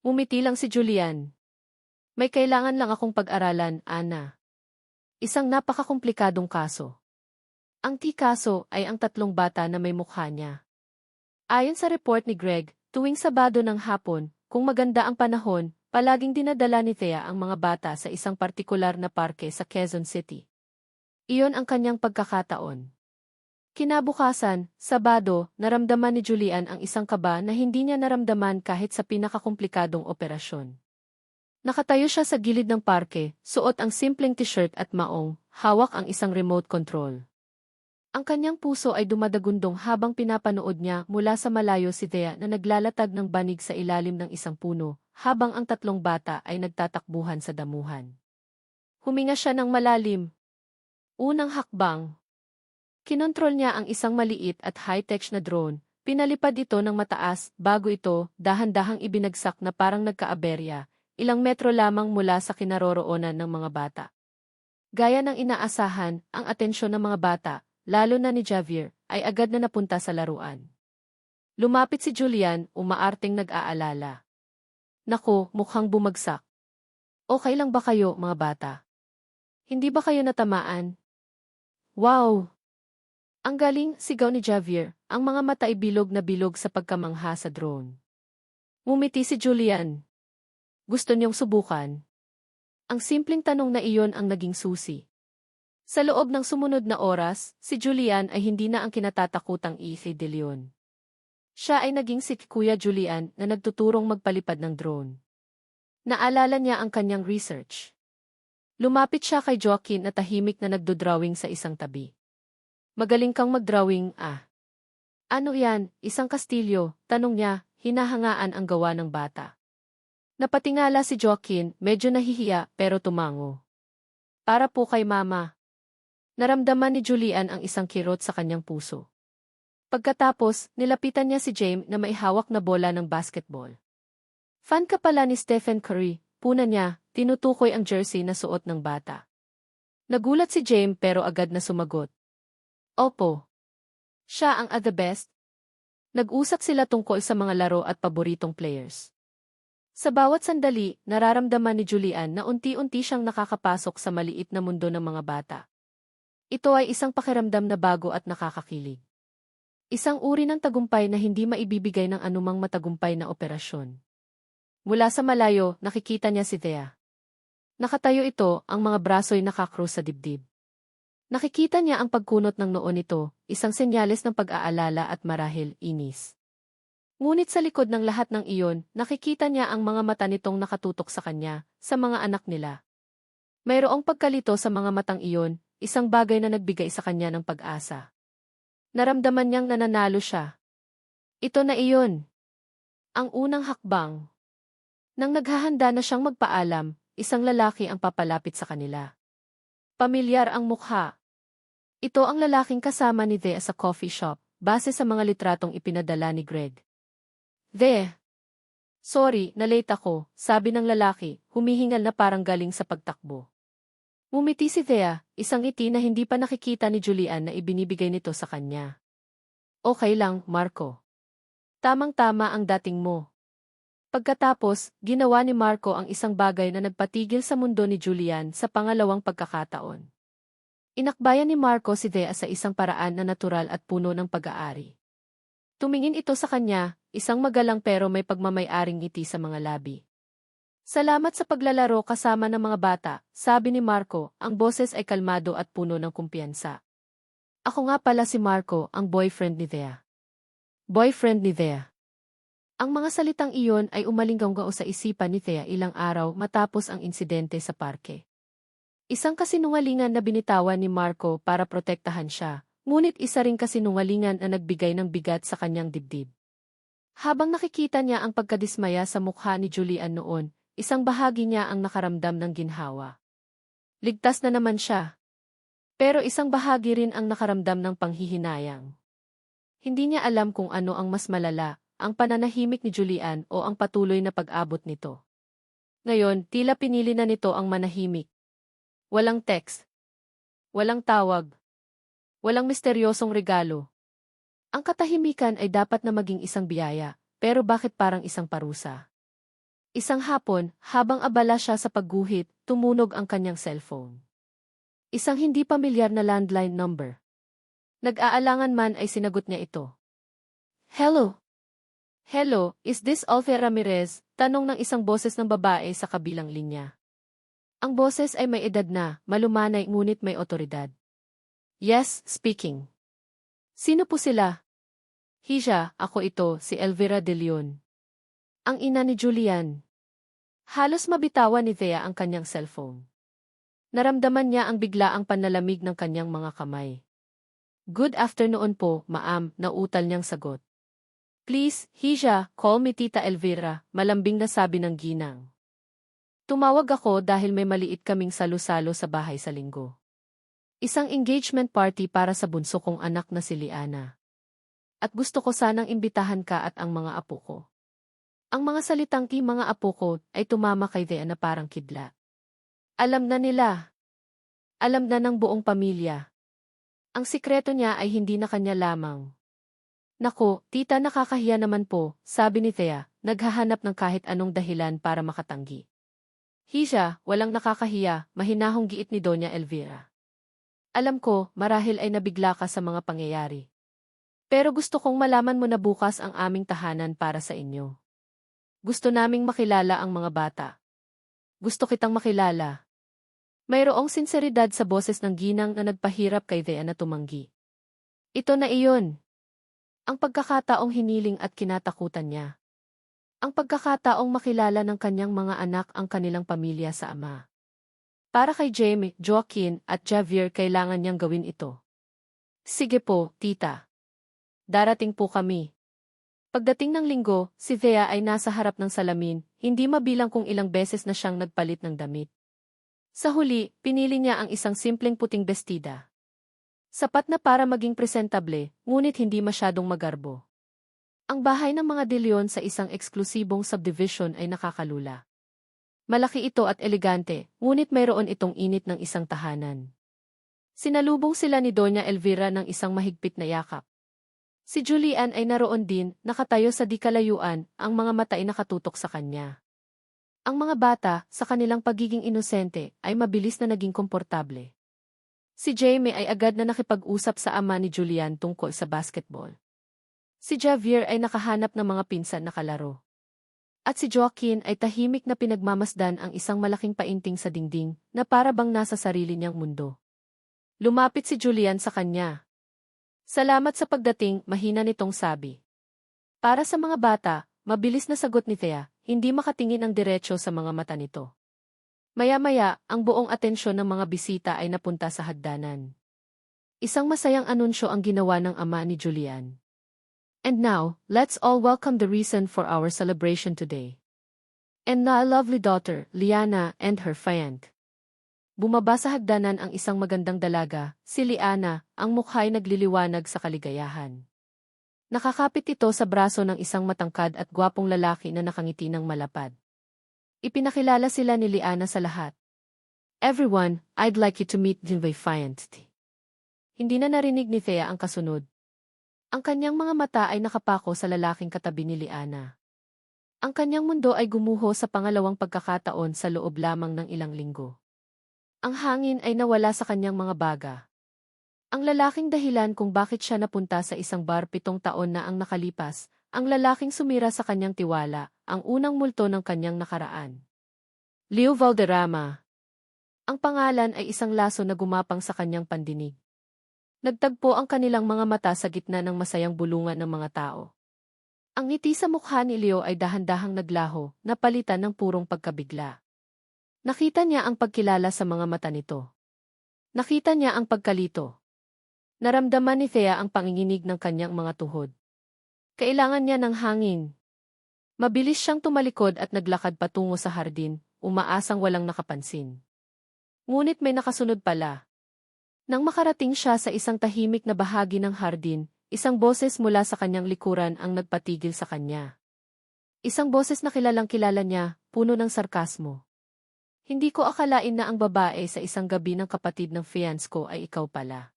Umiti lang si Julian. May kailangan lang akong pag-aralan, Ana. Isang napakakomplikadong kaso. Ang kaso ay ang tatlong bata na may mukha niya. Ayon sa report ni Greg, tuwing Sabado ng hapon, kung maganda ang panahon, palaging dinadala ni Thea ang mga bata sa isang partikular na parke sa Quezon City. Iyon ang kanyang pagkakataon. Kinabukasan, Sabado, naramdaman ni Julian ang isang kaba na hindi niya naramdaman kahit sa pinakakomplikadong operasyon. Nakatayo siya sa gilid ng parke, suot ang simpleng t-shirt at maong, hawak ang isang remote control. Ang kanyang puso ay dumadagundong habang pinapanood niya mula sa malayo si Thea na naglalatag ng banig sa ilalim ng isang puno, habang ang tatlong bata ay nagtatakbuhan sa damuhan. Huminga siya ng malalim. Unang hakbang. Kinontrol niya ang isang maliit at high-tech na drone, pinalipad ito ng mataas bago ito dahan-dahang ibinagsak na parang nagkaaberya, ilang metro lamang mula sa kinaroroonan ng mga bata. Gaya ng inaasahan, ang atensyon ng mga bata, lalo na ni Javier, ay agad na napunta sa laruan. Lumapit si Julian, umaarteng nag-aalala. Naku, mukhang bumagsak. Okay lang ba kayo, mga bata? Hindi ba kayo natamaan? Wow! Ang galing, sigaw ni Javier, ang mga mata ay bilog na bilog sa pagkamangha sa drone. Ngumiti si Julian. Gusto niyong subukan? Ang simpleng tanong na iyon ang naging susi. Sa loob ng sumunod na oras, si Julian ay hindi na ang kinatatakutang Ethe de Leon. Siya ay naging si Kuya Julian na nagtuturong magpalipad ng drone. Naalala niya ang kanyang research. Lumapit siya kay Joaquin na tahimik na nagdodrawing sa isang tabi. Magaling kang magdrawing, ah. Ano yan, isang kastilyo, tanong niya, hinahangaan ang gawa ng bata. Napatingala si Joaquin, medyo nahihiya pero tumango. Para po kay mama. Naramdaman ni Julian ang isang kirot sa kanyang puso. Pagkatapos, nilapitan niya si James na may hawak na bola ng basketball. Fan ka pala ni Stephen Curry, puna niya, tinutukoy ang jersey na suot ng bata. Nagulat si James pero agad na sumagot. Opo. Siya ang the best. Nag-usap sila tungkol sa mga laro at paboritong players. Sa bawat sandali, nararamdaman ni Julian na unti-unti siyang nakakapasok sa maliit na mundo ng mga bata. Ito ay isang pakiramdam na bago at nakakakilig. Isang uri ng tagumpay na hindi maibibigay ng anumang matagumpay na operasyon. Mula sa malayo, nakikita niya si Thea. Nakatayo ito, ang mga braso'y nakakrus sa dibdib. Nakikita niya ang pagkunot ng noo nito, isang senyales ng pag-aalala at marahil inis. Ngunit sa likod ng lahat ng iyon, nakikita niya ang mga mata nitong nakatutok sa kanya, sa mga anak nila. Mayroong pagkalito sa mga matang iyon, isang bagay na nagbigay sa kanya ng pag-asa. Naramdaman niyang nananalo siya. Ito na iyon. Ang unang hakbang. Nang naghahanda na siyang magpaalam, isang lalaki ang papalapit sa kanila. Pamilyar ang mukha. Ito ang lalaking kasama ni Thea sa coffee shop, base sa mga litratong ipinadala ni Greg. Thea. Sorry, na-late ako, sabi ng lalaki, humihingal na parang galing sa pagtakbo. Ngumiti si Thea, isang ngiti na hindi pa nakikita ni Julian na ibinibigay nito sa kanya. Okay lang, Marco. Tamang-tama ang dating mo. Pagkatapos, ginawa ni Marco ang isang bagay na nagpatigil sa mundo ni Julian sa pangalawang pagkakataon. Inakbayan ni Marco si Thea sa isang paraan na natural at puno ng pag-aari. Tumingin ito sa kanya, isang magalang pero may pagmamay-aring ngiti sa mga labi. Salamat sa paglalaro kasama ng mga bata, sabi ni Marco, ang boses ay kalmado at puno ng kumpiyansa. Ako nga pala si Marco, ang boyfriend ni Thea. Boyfriend ni Thea. Ang mga salitang iyon ay umalinggangao sa isipan ni Thea ilang araw matapos ang insidente sa parke. Isang kasinungalingan na binitawan ni Marco para protektahan siya, ngunit isa ring kasinungalingan na nagbigay ng bigat sa kanyang dibdib. Habang nakikita niya ang pagkadismaya sa mukha ni Julian noon, isang bahagi niya ang nakaramdam ng ginhawa. Ligtas na naman siya. Pero isang bahagi rin ang nakaramdam ng panghihinayang. Hindi niya alam kung ano ang mas malala, ang pananahimik ni Julian o ang patuloy na pag-abot nito. Ngayon, tila pinili na nito ang manahimik. Walang text. Walang tawag. Walang misteryosong regalo. Ang katahimikan ay dapat na maging isang biyaya, pero bakit parang isang parusa? Isang hapon, habang abala siya sa pagguhit, tumunog ang kanyang cellphone. Isang hindi pamilyar na landline number. Nag-aalangan man ay sinagot niya ito. Hello? Hello, is this Alfie Ramirez? Tanong ng isang boses ng babae sa kabilang linya. Ang boses ay may edad na, malumanay ngunit may otoridad. Yes, speaking. Sino po sila? Hisha, ako ito, si Elvira de Leon. Ang ina ni Julian. Halos mabitawan ni Thea ang kanyang cellphone. Naramdaman niya ang biglaang panlalamig ng kanyang mga kamay. Good afternoon po, ma'am, nautal niyang sagot. Please, Hisha, call me Tita Elvira, malambing na sabi ng ginang. Tumawag ako dahil may maliit kaming salo-salo sa bahay sa linggo. Isang engagement party para sa bunso kong anak na si Liana. At gusto ko sanang imbitahan ka at ang mga apo ko. Ang mga salitang mga apo ko ay tumama kay Thea na parang kidlat. Alam na nila. Alam na ng buong pamilya. Ang sikreto niya ay hindi na kanya lamang. Nako, tita nakakahiya naman po, sabi ni Thea, naghahanap ng kahit anong dahilan para makatanggi. Hisha, walang nakakahiya, mahinahong giit ni Doña Elvira. Alam ko, marahil ay nabigla ka sa mga pangyayari. Pero gusto kong malaman mo na bukas ang aming tahanan para sa inyo. Gusto naming makilala ang mga bata. Gusto kitang makilala. Mayroong sinseridad sa boses ng ginang na nagpahirap kay Thea na tumanggi. Ito na iyon. Ang pagkakataong hiniling at kinatakutan niya. Ang pagkakataong makilala ng kanyang mga anak ang kanilang pamilya sa ama. Para kay Jamie, Joaquin at Javier kailangan niyang gawin ito. Sige po, tita. Darating po kami. Pagdating ng linggo, si Thea ay nasa harap ng salamin, hindi mabilang kung ilang beses na siyang nagpalit ng damit. Sa huli, pinili niya ang isang simpleng puting bestida. Sapat na para maging presentable, ngunit hindi masyadong magarbo. Ang bahay ng mga De Leon sa isang eksklusibong subdivision ay nakakalula. Malaki ito at elegante, ngunit mayroon itong init ng isang tahanan. Sinalubong sila ni Doña Elvira ng isang mahigpit na yakap. Si Julian ay naroon din, nakatayo sa di kalayuan, ang mga mata ay nakatutok sa kanya. Ang mga bata, sa kanilang pagiging inosente, ay mabilis na naging komportable. Si Jamie ay agad na nakipag-usap sa ama ni Julian tungkol sa basketball. Si Javier ay nakahanap ng mga pinsan na kalaro. At si Joaquin ay tahimik na pinagmamasdan ang isang malaking painting sa dingding na para bang nasa sarili niyang mundo. Lumapit si Julian sa kanya. Salamat sa pagdating, mahina nitong sabi. Para sa mga bata, mabilis na sagot ni Thea, hindi makatingin ang diretso sa mga mata nito. Maya-maya, ang buong atensyon ng mga bisita ay napunta sa hagdanan. Isang masayang anunsyo ang ginawa ng ama ni Julian. And now, let's all welcome the reason for our celebration today. And my lovely daughter, Liana, and her fiancé. Bumaba sa hagdanan ang isang magandang dalaga, si Liana, ang mukha'y nagliliwanag sa kaligayahan. Nakakapit ito sa braso ng isang matangkad at gwapong lalaki na nakangiti ng malapad. Ipinakilala sila ni Liana sa lahat. Everyone, I'd like you to meet the fiancé. Hindi na narinig ni Thea ang kasunod. Ang kanyang mga mata ay nakapako sa lalaking katabi ni Liana. Ang kanyang mundo ay gumuho sa pangalawang pagkakataon sa loob lamang ng ilang linggo. Ang hangin ay nawala sa kanyang mga baga. Ang lalaking dahilan kung bakit siya napunta sa isang bar 7 taon na ang nakalipas, ang lalaking sumira sa kanyang tiwala, ang unang multo ng kanyang nakaraan. Leo Valderrama. Ang pangalan ay isang laso na gumapang sa kanyang pandinig. Nagtagpo ang kanilang mga mata sa gitna ng masayang bulungan ng mga tao. Ang ngiti sa mukha ni Leo ay dahan-dahang naglaho, napalitan ng purong pagkabigla. Nakita niya ang pagkilala sa mga mata nito. Nakita niya ang pagkalito. Naramdaman ni Thea ang panginginig ng kanyang mga tuhod. Kailangan niya ng hangin. Mabilis siyang tumalikod at naglakad patungo sa hardin, umaasang walang nakapansin. Ngunit may nakasunod pala. Nang makarating siya sa isang tahimik na bahagi ng hardin, isang boses mula sa kanyang likuran ang nagpatigil sa kanya. Isang boses na kilalang-kilala niya, puno ng sarkasmo. Hindi ko akalain na ang babae sa isang gabi ng kapatid ng fiancé ko ay ikaw pala.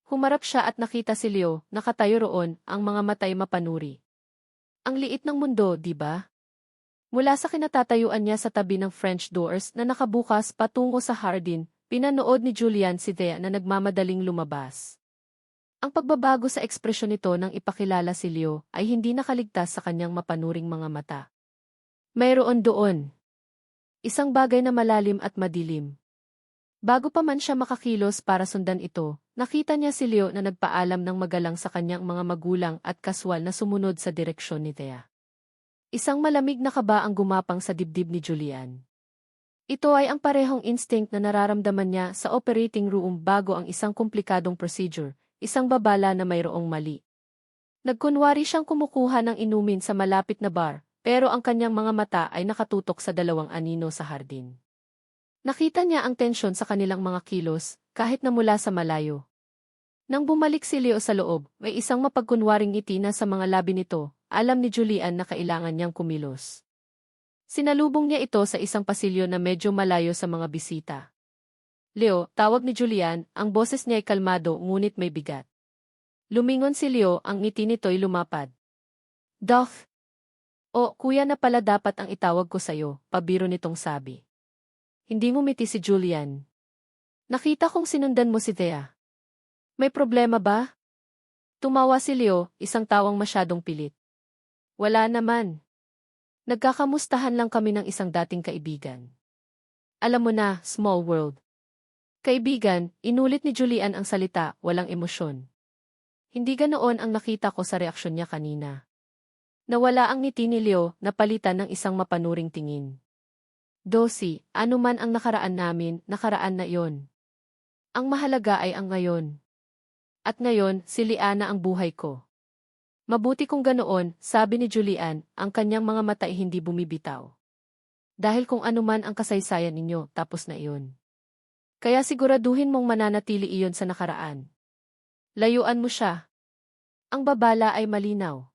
Humarap siya at nakita si Leo, nakatayo roon, ang mga matay mapanuri. Ang liit ng mundo, di ba? Mula sa kinatatayuan niya sa tabi ng French doors na nakabukas patungo sa hardin, pinanood ni Julian si Thea na nagmamadaling lumabas. Ang pagbabago sa ekspresyon nito nang ipakilala si Leo ay hindi nakaligtas sa kanyang mapanuring mga mata. Mayroon doon isang bagay na malalim at madilim. Bago pa man siya makakilos para sundan ito, nakita niya si Leo na nagpaalam ng magalang sa kanyang mga magulang at kaswal na sumunod sa direksyon ni Thea. Isang malamig na kaba ang gumapang sa dibdib ni Julian. Ito ay ang parehong instinct na nararamdaman niya sa operating room bago ang isang komplikadong procedure, isang babala na mayroong mali. Nagkunwari siyang kumukuha ng inumin sa malapit na bar, pero ang kanyang mga mata ay nakatutok sa dalawang anino sa hardin. Nakita niya ang tensyon sa kanilang mga kilos, kahit na mula sa malayo. Nang bumalik si Leo sa loob, may isang mapagkunwaring ngiti na sa mga labi nito. Alam ni Julian na kailangan niyang kumilos. Sinalubong niya ito sa isang pasilyo na medyo malayo sa mga bisita. Leo, tawag ni Julian, ang boses niya ay kalmado ngunit may bigat. Lumingon si Leo, ang ngiti nito'y lumapad. Doc! O, kuya na pala dapat ang itawag ko sa'yo, pabiro nitong sabi. Hindi ngumiti si Julian. Nakita kong sinundan mo si Thea. May problema ba? Tumawa si Leo, isang tawang masyadong pilit. Wala naman. Nagkakamustahan lang kami ng isang dating kaibigan. Alam mo na, small world. Kaibigan, inulit ni Julian ang salita, walang emosyon. Hindi ganoon ang nakita ko sa reaksyon niya kanina. Nawala ang ngiti ni Leo, napalitan ng isang mapanuring tingin. Dosi, ano man ang nakaraan namin, nakaraan na iyon. Ang mahalaga ay ang ngayon. At ngayon, si Liana ang buhay ko. Mabuti kung ganoon, sabi ni Julian, ang kanyang mga mata ay hindi bumibitaw. Dahil kung anuman ang kasaysayan ninyo, tapos na iyon. Kaya siguraduhin mong mananatili iyon sa nakaraan. Layuan mo siya. Ang babala ay malinaw.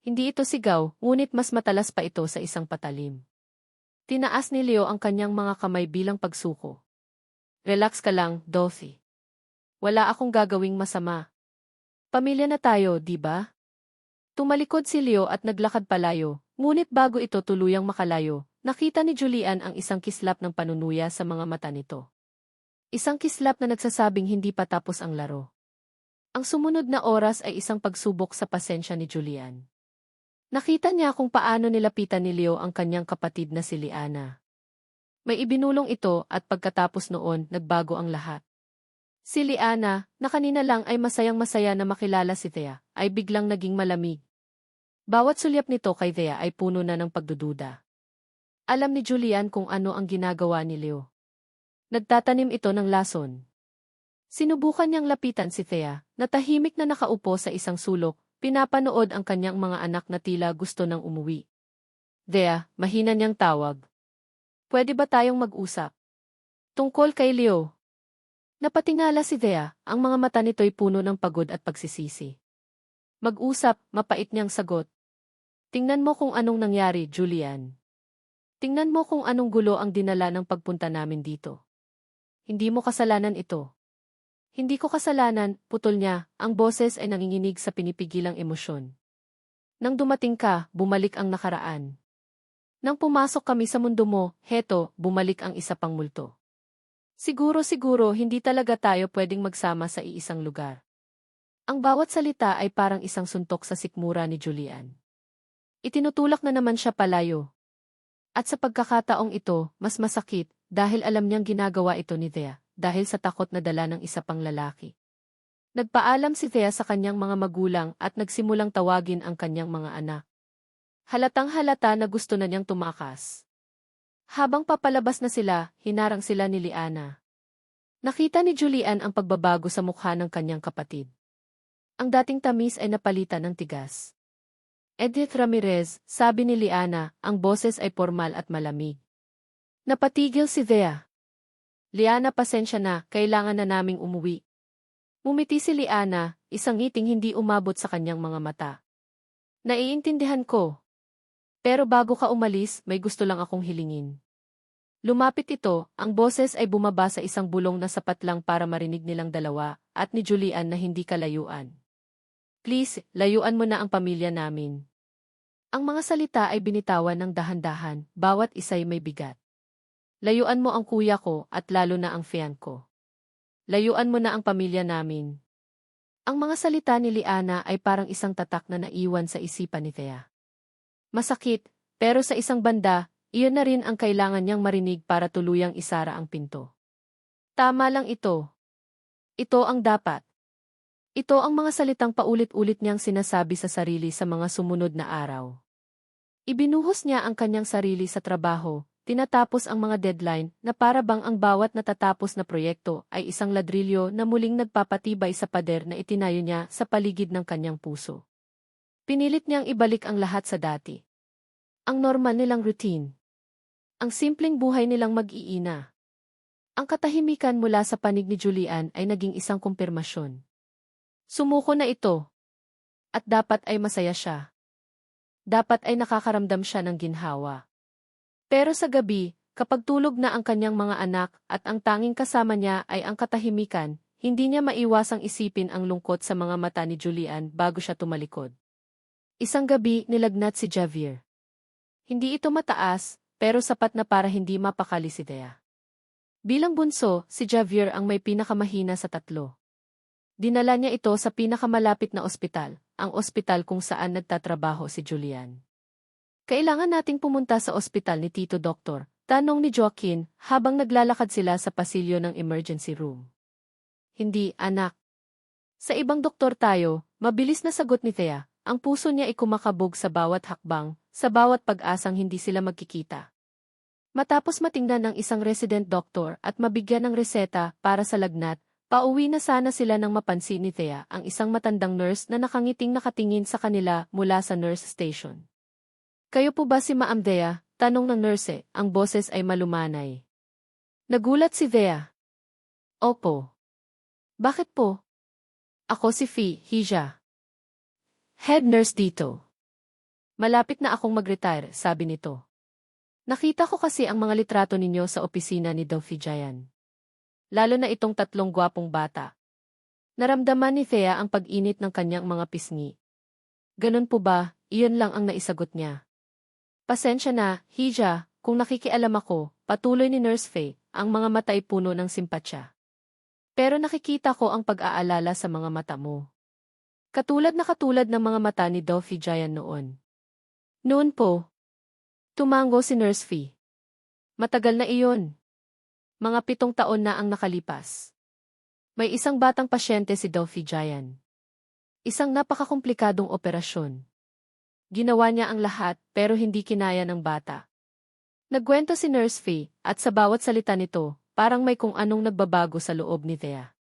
Hindi ito sigaw, ngunit mas matalas pa ito sa isang patalim. Tinaas ni Leo ang kanyang mga kamay bilang pagsuko. Relax ka lang, Dorothy. Wala akong gagawing masama. Pamilya na tayo, di ba? Tumalikod si Leo at naglakad palayo, ngunit bago ito tuluyang makalayo, nakita ni Julian ang isang kislap ng panunuya sa mga mata nito. Isang kislap na nagsasabing hindi pa tapos ang laro. Ang sumunod na oras ay isang pagsubok sa pasensya ni Julian. Nakita niya kung paano nilapitan ni Leo ang kanyang kapatid na si Liana. May ibinulong ito at pagkatapos noon, nagbago ang lahat. Si Liana, na kanina lang ay masayang-masaya na makilala si Thea, ay biglang naging malamig. Bawat sulyap nito kay Thea ay puno na ng pagdududa. Alam ni Julian kung ano ang ginagawa ni Leo. Nagtatanim ito ng lason. Sinubukan niyang lapitan si Thea, na tahimik na nakaupo sa isang sulok, pinapanood ang kanyang mga anak na tila gusto nang umuwi. Thea, mahina niyang tawag. Pwede ba tayong mag-usap? Tungkol kay Leo. Napatingala si Thea, ang mga mata nito'y puno ng pagod at pagsisisi. Mag-usap, mapait niyang sagot. Tingnan mo kung anong nangyari, Julian. Tingnan mo kung anong gulo ang dinala ng pagpunta namin dito. Hindi mo kasalanan ito. Hindi ko kasalanan, putol niya, ang boses ay nanginginig sa pinipigilang emosyon. Nang dumating ka, bumalik ang nakaraan. Nang pumasok kami sa mundo mo, heto, bumalik ang isa pang multo. Siguro hindi talaga tayo pwedeng magsama sa iisang lugar. Ang bawat salita ay parang isang suntok sa sikmura ni Julian. Itinutulak na naman siya palayo. At sa pagkakataong ito, mas masakit, dahil alam niyang ginagawa ito ni Thea, dahil sa takot na dala ng isa pang lalaki. Nagpaalam si Thea sa kanyang mga magulang at nagsimulang tawagin ang kanyang mga anak. Halatang-halata na gusto na niyang tumakas. Habang papalabas na sila, hinarang sila ni Liana. Nakita ni Julian ang pagbabago sa mukha ng kanyang kapatid. Ang dating tamis ay napalitan ng tigas. Edith Ramirez, sabi ni Liana, ang boses ay formal at malamig. Napatigil si Thea. Liana, pasensya na, kailangan na naming umuwi. Mumiti si Liana, isang ngiting hindi umabot sa kanyang mga mata. Naiintindihan ko. Pero bago ka umalis, may gusto lang akong hilingin. Lumapit ito, ang boses ay bumaba sa isang bulong na sapat lang para marinig nilang dalawa, at ni Julian na hindi kalayuan. Please, layuan mo na ang pamilya namin. Ang mga salita ay binitawan ng dahan-dahan, bawat isa'y may bigat. Layuan mo ang kuya ko at lalo na ang fian ko. Layuan mo na ang pamilya namin. Ang mga salita ni Liana ay parang isang tatak na naiwan sa isipan ni Thea. Masakit, pero sa isang banda, iyon na rin ang kailangan niyang marinig para tuluyang isara ang pinto. Tama lang ito. Ito ang dapat. Ito ang mga salitang paulit-ulit niyang sinasabi sa sarili sa mga sumunod na araw. Ibinuhos niya ang kanyang sarili sa trabaho, tinatapos ang mga deadline na para bang ang bawat natatapos na proyekto ay isang ladrilyo na muling nagpapatibay sa pader na itinayo niya sa paligid ng kanyang puso. Pinilit niyang ibalik ang lahat sa dati. Ang normal nilang routine. Ang simpleng buhay nilang mag-iina. Ang katahimikan mula sa panig ni Julian ay naging isang kumpirmasyon. Sumuko na ito. At dapat ay masaya siya. Dapat ay nakakaramdam siya ng ginhawa. Pero sa gabi, kapag tulog na ang kanyang mga anak at ang tanging kasama niya ay ang katahimikan, hindi niya maiwasang isipin ang lungkot sa mga mata ni Julian bago siya tumalikod. Isang gabi nilagnat si Javier. Hindi ito mataas, pero sapat na para hindi mapakali si Thea. Bilang bunso, si Javier ang may pinakamahina sa tatlo. Dinala niya ito sa pinakamalapit na ospital, ang ospital kung saan nagtatrabaho si Julian. Kailangan nating pumunta sa ospital ni Tito Doktor, tanong ni Joaquin habang naglalakad sila sa pasilyo ng emergency room. Hindi, anak. Sa ibang doktor tayo, mabilis na sagot ni Thea, ang puso niya ay kumakabog sa bawat hakbang, sa bawat pag-asang hindi sila magkikita. Matapos matingnan ng isang resident doctor at mabigyan ng reseta para sa lagnat, pauwi na sana sila nang mapansin ni Thea ang isang matandang nurse na nakangiting nakatingin sa kanila mula sa nurse station. Kayo po ba si Ma'am Thea? Tanong ng nurse, ang boses ay malumanay. Nagulat si Thea. Opo. Bakit po? Ako si Hija. Head nurse dito. Malapit na akong mag-retire, sabi nito. Nakita ko kasi ang mga litrato ninyo sa opisina ni Dofi Jayan. Lalo na itong tatlong gwapong bata. Naramdaman ni Thea ang pag-init ng kanyang mga pisngi. Ganun po ba? Iyon lang ang naisagot niya. Pasensya na, Hija, kung nakikialam ako, patuloy ni Nurse Faye, ang mga mata ay puno ng simpatsya. Pero nakikita ko ang pag-aalala sa mga mata mo. Katulad ng mga mata ni Dofi Jayan noon. Noon po. Tumango si Nurse Faye. Matagal na iyon. Mga 7 taon na ang nakalipas. May isang batang pasyente si Dofi Jayan. Isang napakakomplikadong operasyon. Ginawa niya ang lahat pero hindi kinaya ng bata. Nagkwento si Nurse Faye at sa bawat salita nito, parang may kung anong nagbabago sa loob ni Thea.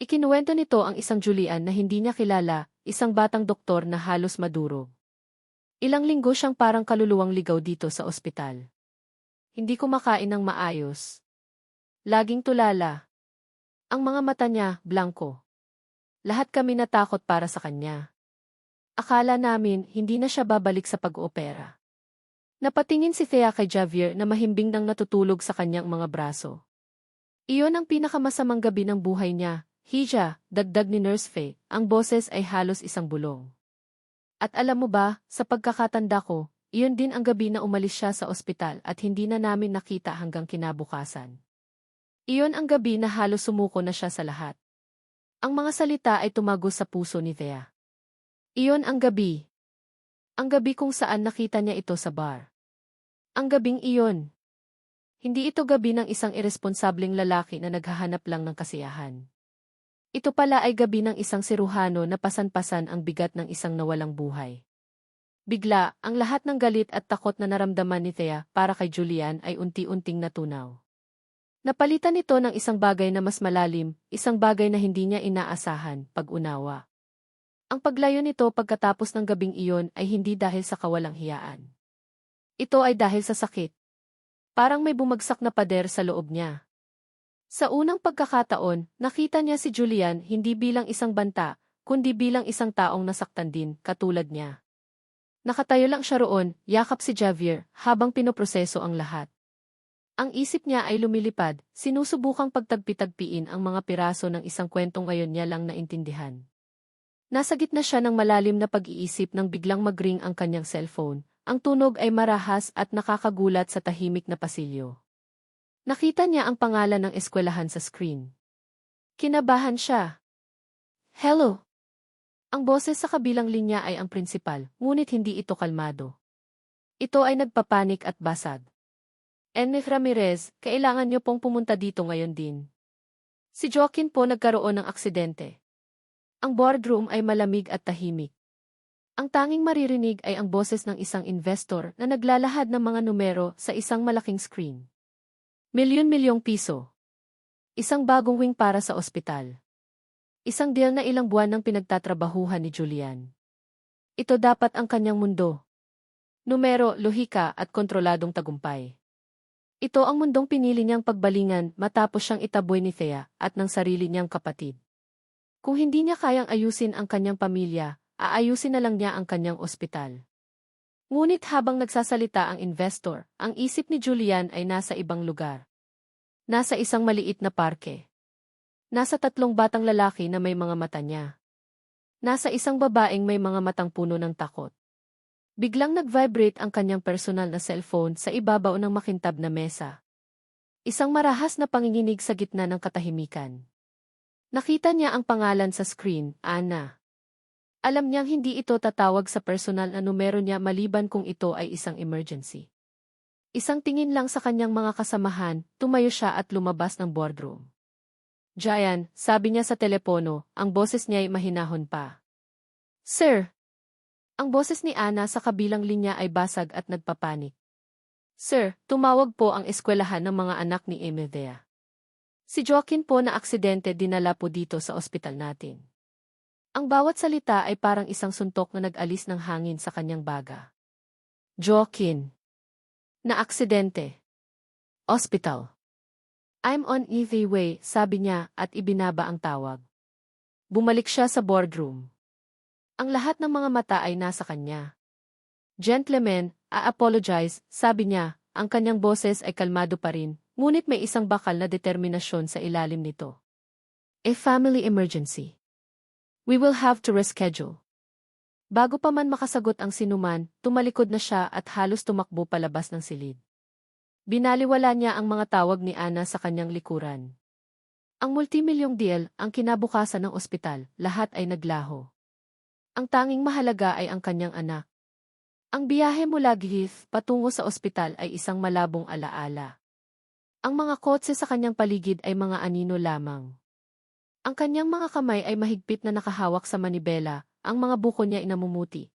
Ikinuwento nito ang isang Julian na hindi niya kilala, isang batang doktor na halos madurog. Ilang linggo siyang parang kaluluwang ligaw dito sa ospital. Hindi kumakain ng maayos. Laging tulala. Ang mga mata niya, blanko. Lahat kami natakot para sa kanya. Akala namin hindi na siya babalik sa pag-oopera. Napatingin si Thea kay Javier na mahimbing nang natutulog sa kanyang mga braso. Iyon ang pinakamasamang gabi ng buhay niya, Hija, dagdag ni Nurse Faye, ang boses ay halos isang bulong. At alam mo ba, sa pagkakatanda ko, iyon din ang gabi na umalis siya sa ospital at hindi na namin nakita hanggang kinabukasan. Iyon ang gabi na halos sumuko na siya sa lahat. Ang mga salita ay tumago sa puso ni Thea. Iyon ang gabi. Ang gabi kung saan nakita niya ito sa bar. Ang gabing iyon. Hindi ito gabi ng isang irresponsableng lalaki na naghahanap lang ng kasiyahan. Ito pala ay gabi ng isang siruhano na pasan-pasan ang bigat ng isang nawalang buhay. Bigla, ang lahat ng galit at takot na naramdaman ni Thea para kay Julian ay unti-unting natunaw. Napalitan nito ng isang bagay na mas malalim, isang bagay na hindi niya inaasahan, pag-unawa. Ang paglayo nito pagkatapos ng gabing iyon ay hindi dahil sa kawalang hiyaan. Ito ay dahil sa sakit. Parang may bumagsak na pader sa loob niya. Sa unang pagkakataon, nakita niya si Julian hindi bilang isang banta, kundi bilang isang taong nasaktan din, katulad niya. Nakatayo lang siya roon, yakap si Javier, habang pinoproseso ang lahat. Ang isip niya ay lumilipad, sinusubukang pagtagpi-tagpiin ang mga piraso ng isang kwentong ngayon niya lang naintindihan. Nasa gitna siya ng malalim na pag-iisip nang biglang mag-ring ang kanyang cellphone. Ang tunog ay marahas at nakakagulat sa tahimik na pasilyo. Nakita niya ang pangalan ng eskwelahan sa screen. Kinabahan siya. Hello? Ang boses sa kabilang linya ay ang prinsipal, ngunit hindi ito kalmado. Ito ay nagpapanik at basag. Enrique Ramirez, kailangan niyo pong pumunta dito ngayon din. Si Joaquin po nagkaroon ng aksidente. Ang boardroom ay malamig at tahimik. Ang tanging maririnig ay ang boses ng isang investor na naglalahad ng mga numero sa isang malaking screen. Milyon-milyong piso. Isang bagong wing para sa ospital. Isang deal na ilang buwan ng pinagtatrabahuhan ni Julian. Ito dapat ang kanyang mundo. Numero, lohika at kontroladong tagumpay. Ito ang mundong pinili niyang pagbalingan matapos siyang itaboy ni Thea at ng sarili niyang kapatid. Kung hindi niya kayang ayusin ang kanyang pamilya, aayusin na lang niya ang kanyang ospital. Ngunit habang nagsasalita ang investor, ang isip ni Julian ay nasa ibang lugar. Nasa isang maliit na parke. Nasa 3 batang lalaki na may mga mata niya. Nasa isang babaeng may mga matang puno ng takot. Biglang nag-vibrate ang kanyang personal na cellphone sa ibabaw ng makintab na mesa. Isang marahas na panginginig sa gitna ng katahimikan. Nakita niya ang pangalan sa screen, Ana. Alam niyang hindi ito tatawag sa personal na numero niya maliban kung ito ay isang emergency. Isang tingin lang sa kanyang mga kasamahan, tumayo siya at lumabas ng boardroom. Jayan, sabi niya sa telepono, ang boses niya ay mahinahon pa. Sir! Ang boses ni Ana sa kabilang linya ay basag at nagpapanik. Sir, tumawag po ang eskwelahan ng mga anak ni Emedea. Si Joaquin po na aksidente dinala po dito sa ospital natin. Ang bawat salita ay parang isang suntok na nag-alis ng hangin sa kanyang baga. Joaquin. Na aksidente. Hospital. I'm on the way, sabi niya at ibinaba ang tawag. Bumalik siya sa boardroom. Ang lahat ng mga mata ay nasa kanya. Gentlemen, apologize, sabi niya, ang kanyang boses ay kalmado pa rin, ngunit may isang bakal na determinasyon sa ilalim nito. A family emergency. We will have to reschedule. Bago pa man makasagot ang sinuman, tumalikod na siya at halos tumakbo palabas ng silid. Binaliwala niya ang mga tawag ni Ana sa kanyang likuran. Ang multimilyong deal, ang kinabukasan ng ospital, lahat ay naglaho. Ang tanging mahalaga ay ang kanyang anak. Ang biyahe mula Gif patungo sa ospital ay isang malabong alaala. Ang mga kotse sa kanyang paligid ay mga anino lamang. Ang kanyang mga kamay ay mahigpit na nakahawak sa manibela, ang mga buko niya ay namumuti.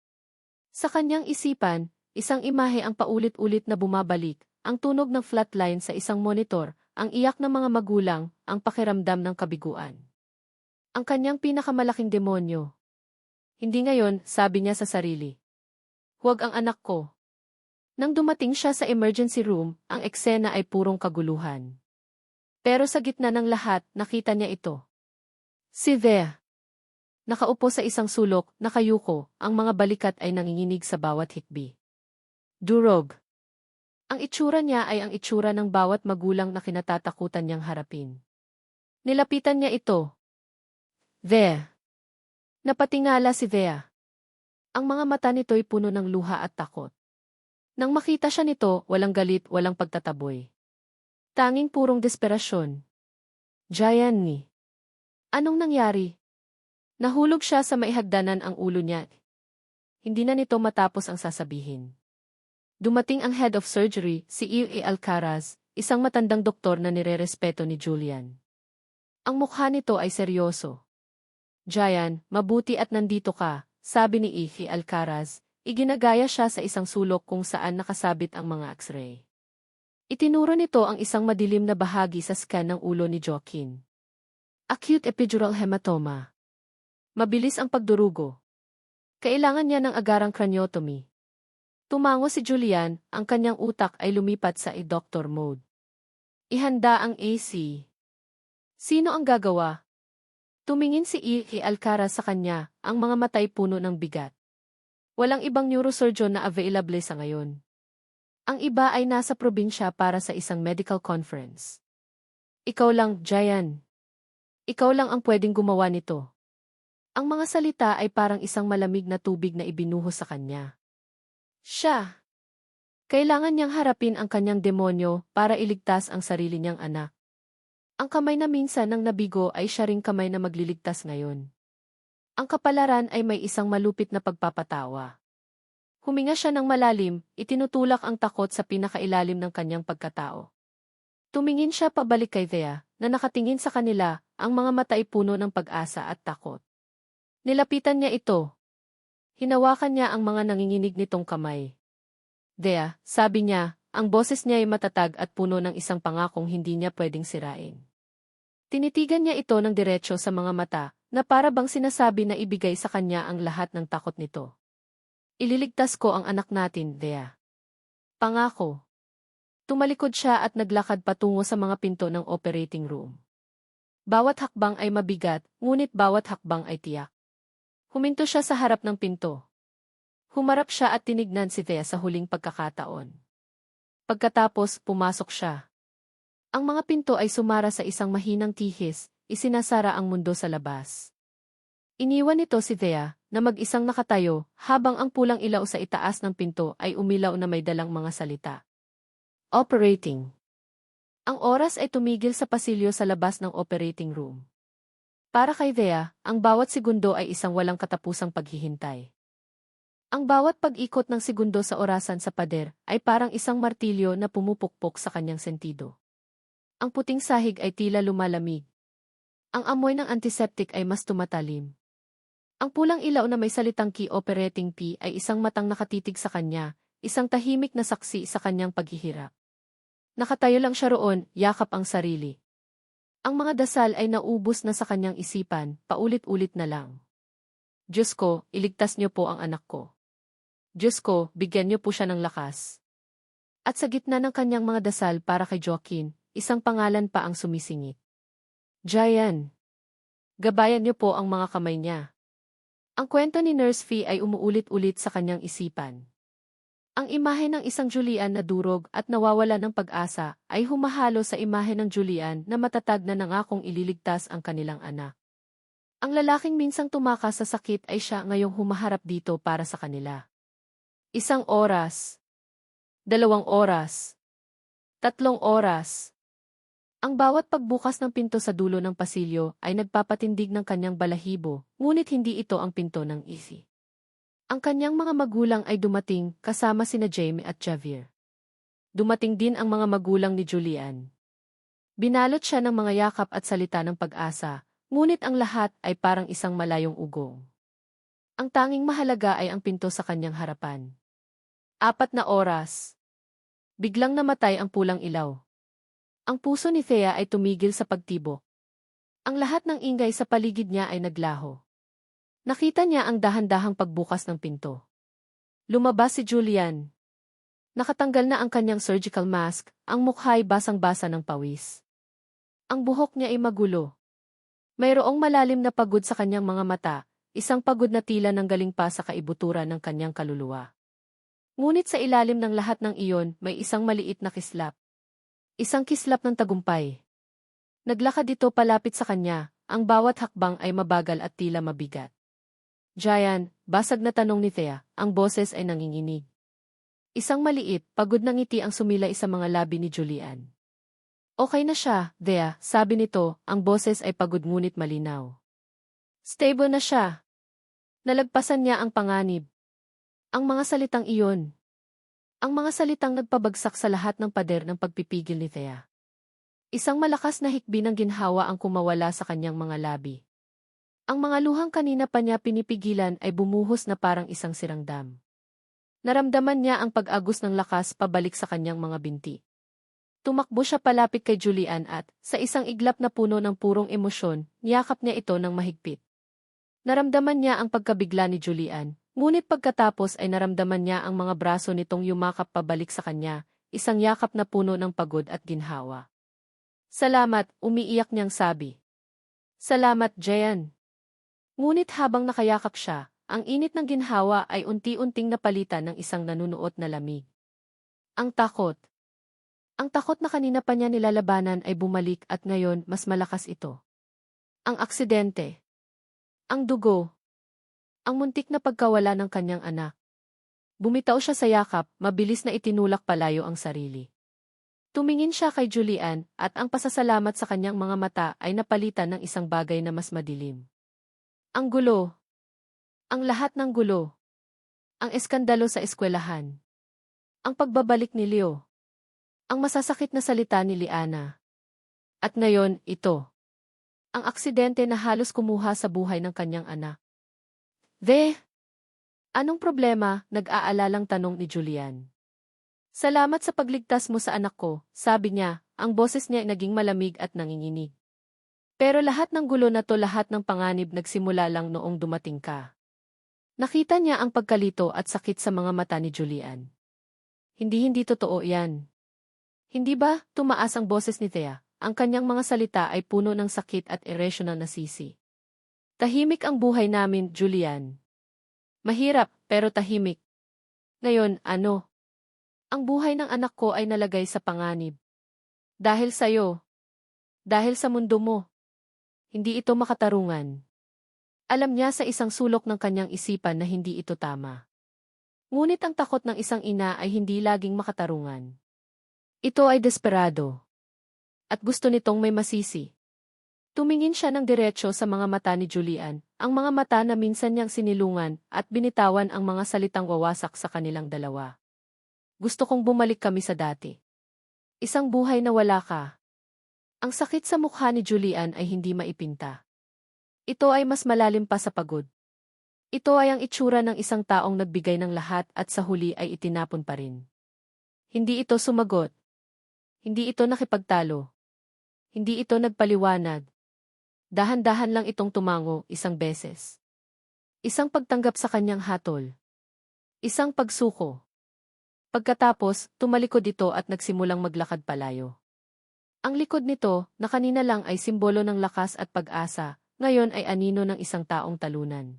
Sa kanyang isipan, isang imahe ang paulit-ulit na bumabalik, ang tunog ng flatline sa isang monitor, ang iyak ng mga magulang, ang pakiramdam ng kabiguan. Ang kanyang pinakamalaking demonyo. Hindi ngayon, sabi niya sa sarili. Huwag ang anak ko. Nang dumating siya sa emergency room, ang eksena ay purong kaguluhan. Pero sa gitna ng lahat, nakita niya ito. Si Thea. Nakaupo sa isang sulok, nakayuko, ang mga balikat ay nanginginig sa bawat hikbi. Durog. Ang itsura niya ay ang itsura ng bawat magulang na kinatatakutan niyang harapin. Nilapitan niya ito. Thea. Napatingala si Thea. Ang mga mata nito'y puno ng luha at takot. Nang makita siya nito, walang galit, walang pagtataboy. Tanging purong desperasyon. Gianni. Anong nangyari? Nahulog siya sa maihagdanan ang ulo niya. Hindi na nito matapos ang sasabihin. Dumating ang head of surgery, si E. Alcaraz, isang matandang doktor na nirerespeto ni Julian. Ang mukha nito ay seryoso. Jayan, mabuti at nandito ka, sabi ni E. Alcaraz. Iginagaya siya sa isang sulok kung saan nakasabit ang mga x-ray. Itinuro nito ang isang madilim na bahagi sa scan ng ulo ni Joaquin. Acute epidural hematoma. Mabilis ang pagdurugo. Kailangan niya ng agarang craniotomy. Tumango si Julian, ang kanyang utak ay lumipat sa e-doctor mode. Ihanda ang AC. Sino ang gagawa? Tumingin si E. Alcaraz sa kanya, ang mga matay puno ng bigat. Walang ibang neurosurgeon na available sa ngayon. Ang iba ay nasa probinsya para sa isang medical conference. Ikaw lang, Jayan. Ikaw lang ang pwedeng gumawa nito. Ang mga salita ay parang isang malamig na tubig na ibinuhos sa kanya. Kailangan niyang harapin ang kanyang demonyo para iligtas ang sarili niyang anak. Ang kamay na minsan nang nabigo ay siya ring kamay na magliligtas ngayon. Ang kapalaran ay may isang malupit na pagpapatawa. Huminga siya ng malalim, itinutulak ang takot sa pinakailalim ng kanyang pagkatao. Tumingin siya pabalik kay Thea, na nakatingin sa kanila, ang mga mata ay puno ng pag-asa at takot. Nilapitan niya ito. Hinawakan niya ang mga nanginginig nitong kamay. Thea, sabi niya, ang boses niya ay matatag at puno ng isang pangakong hindi niya pwedeng sirain. Tinitigan niya ito ng diretsyo sa mga mata, na para bang sinasabi na ibigay sa kanya ang lahat ng takot nito. Ililigtas ko ang anak natin, Thea. Pangako. Tumalikod siya at naglakad patungo sa mga pinto ng operating room. Bawat hakbang ay mabigat, ngunit bawat hakbang ay tiyak. Huminto siya sa harap ng pinto. Humarap siya at tinignan si Thea sa huling pagkakataon. Pagkatapos, pumasok siya. Ang mga pinto ay sumara sa isang mahinang tihis, isinasara ang mundo sa labas. Iniwan nito si Thea, na mag-isang nakatayo, habang ang pulang ilaw sa itaas ng pinto ay umilaw na may dalang mga salita. Operating. Ang oras ay tumigil sa pasilyo sa labas ng operating room. Para kay Thea, ang bawat segundo ay isang walang katapusang paghihintay. Ang bawat pag-ikot ng segundo sa orasan sa pader ay parang isang martilyo na pumupukpok sa kanyang sentido. Ang puting sahig ay tila lumalamig. Ang amoy ng antiseptic ay mas tumatalim. Ang pulang ilaw na may salitang key operating P ay isang matang nakatitig sa kanya, isang tahimik na saksi sa kanyang paghihirap. Nakatayo lang siya roon, yakap ang sarili. Ang mga dasal ay naubos na sa kanyang isipan, paulit-ulit na lang. Diyos ko, iligtas niyo po ang anak ko. Diyos ko, bigyan niyo po siya ng lakas. At sa gitna ng kanyang mga dasal para kay Joaquin, isang pangalan pa ang sumisingit. Jayan. Gabayan niyo po ang mga kamay niya. Ang kwento ni Nurse Fee ay umuulit-ulit sa kanyang isipan. Ang imahe ng isang Julian na durog at nawawala ng pag-asa ay humahalo sa imahe ng Julian na matatag na nangakong ililigtas ang kanilang anak. Ang lalaking minsang tumakas sa sakit ay siya ngayong humaharap dito para sa kanila. 1 oras. 2 oras. 3 oras. Ang bawat pagbukas ng pinto sa dulo ng pasilyo ay nagpapatindig ng kanyang balahibo, ngunit hindi ito ang pinto ng Easy. Ang kanyang mga magulang ay dumating kasama sina Jamie at Javier. Dumating din ang mga magulang ni Julian. Binalot siya ng mga yakap at salita ng pag-asa, ngunit ang lahat ay parang isang malayong ugong. Ang tanging mahalaga ay ang pinto sa kanyang harapan. 4 na oras. Biglang namatay ang pulang ilaw. Ang puso ni Thea ay tumigil sa pagtibok. Ang lahat ng ingay sa paligid niya ay naglaho. Nakita niya ang dahan-dahang pagbukas ng pinto. Lumabas si Julian. Nakatanggal na ang kanyang surgical mask, ang mukha ay basang-basa ng pawis. Ang buhok niya ay magulo. Mayroong malalim na pagod sa kanyang mga mata, isang pagod na tila nanggaling pa sa kaibuturan ng kanyang kaluluwa. Ngunit sa ilalim ng lahat ng iyon, may isang maliit na kislap. Isang kislap ng tagumpay. Naglakad ito palapit sa kanya, ang bawat hakbang ay mabagal at tila mabigat. Jayan, basag na tanong ni Thea, ang boses ay nanginginig. Isang maliit, pagod na ngiti ang sumilay sa mga labi ni Julian. Okay na siya, Thea, sabi nito, ang boses ay pagod ngunit malinaw. Stable na siya. Nalagpasan niya ang panganib. Ang mga salitang iyon. Ang mga salitang nagpabagsak sa lahat ng pader ng pagpipigil ni Thea. Isang malakas na hikbi ng ginhawa ang kumawala sa kanyang mga labi. Ang mga luhang kanina pa niya pinipigilan ay bumuhos na parang isang sirang dam. Naramdaman niya ang pag-agos ng lakas pabalik sa kanyang mga binti. Tumakbo siya palapit kay Julian at, sa isang iglap na puno ng purong emosyon, niyakap niya ito ng mahigpit. Naramdaman niya ang pagkabigla ni Julian, ngunit pagkatapos ay naramdaman niya ang mga braso nitong yumakap pabalik sa kanya, isang yakap na puno ng pagod at ginhawa. Salamat, umiiyak niyang sabi. Salamat, Jayan. Ngunit habang nakayakap siya, ang init ng ginhawa ay unti-unting napalitan ng isang nanunuot na lamig. Ang takot. Ang takot na kanina pa niya nilalabanan ay bumalik at ngayon mas malakas ito. Ang aksidente. Ang dugo. Ang muntik na pagkawala ng kanyang anak. Bumitaw siya sa yakap, mabilis na itinulak palayo ang sarili. Tumingin siya kay Julian at ang pasasalamat sa kanyang mga mata ay napalitan ng isang bagay na mas madilim. Ang gulo. Ang lahat ng gulo. Ang eskandalo sa eskwelahan. Ang pagbabalik ni Leo. Ang masasakit na salita ni Liana. At ngayon, ito. Ang aksidente na halos kumuha sa buhay ng kanyang anak. Anong problema? Nag-aalalang tanong ni Julian. Salamat sa pagligtas mo sa anak ko, sabi niya, ang boses niya ay naging malamig at nanginginig. Pero lahat ng gulo na to, lahat ng panganib nagsimula lang noong dumating ka. Nakita niya ang pagkalito at sakit sa mga mata ni Julian. Hindi totoo yan. Hindi ba? Tumaas ang boses ni Thea. Ang kanyang mga salita ay puno ng sakit at irrational na sisi. Tahimik ang buhay namin, Julian. Mahirap, pero tahimik. Ngayon, ano? Ang buhay ng anak ko ay nalagay sa panganib. Dahil sa'yo. Dahil sa mundo mo. Hindi ito makatarungan. Alam niya sa isang sulok ng kanyang isipan na hindi ito tama. Ngunit ang takot ng isang ina ay hindi laging makatarungan. Ito ay desperado. At gusto nitong may masisi. Tumingin siya ng diretsyo sa mga mata ni Julian, ang mga mata na minsan niyang sinilungan at binitawan ang mga salitang wawasak sa kanilang dalawa. Gusto kong bumalik kami sa dati. Isang buhay na wala ka. Ang sakit sa mukha ni Julian ay hindi maipinta. Ito ay mas malalim pa sa pagod. Ito ay ang itsura ng isang taong nagbigay ng lahat at sa huli ay itinapon pa rin. Hindi ito sumagot. Hindi ito nakipagtalo. Hindi ito nagpaliwanag. Dahan-dahan lang itong tumango isang beses. Isang pagtanggap sa kanyang hatol. Isang pagsuko. Pagkatapos, tumalikod ito at nagsimulang maglakad palayo. Ang likod nito, na kanina lang ay simbolo ng lakas at pag-asa, ngayon ay anino ng isang taong talunan.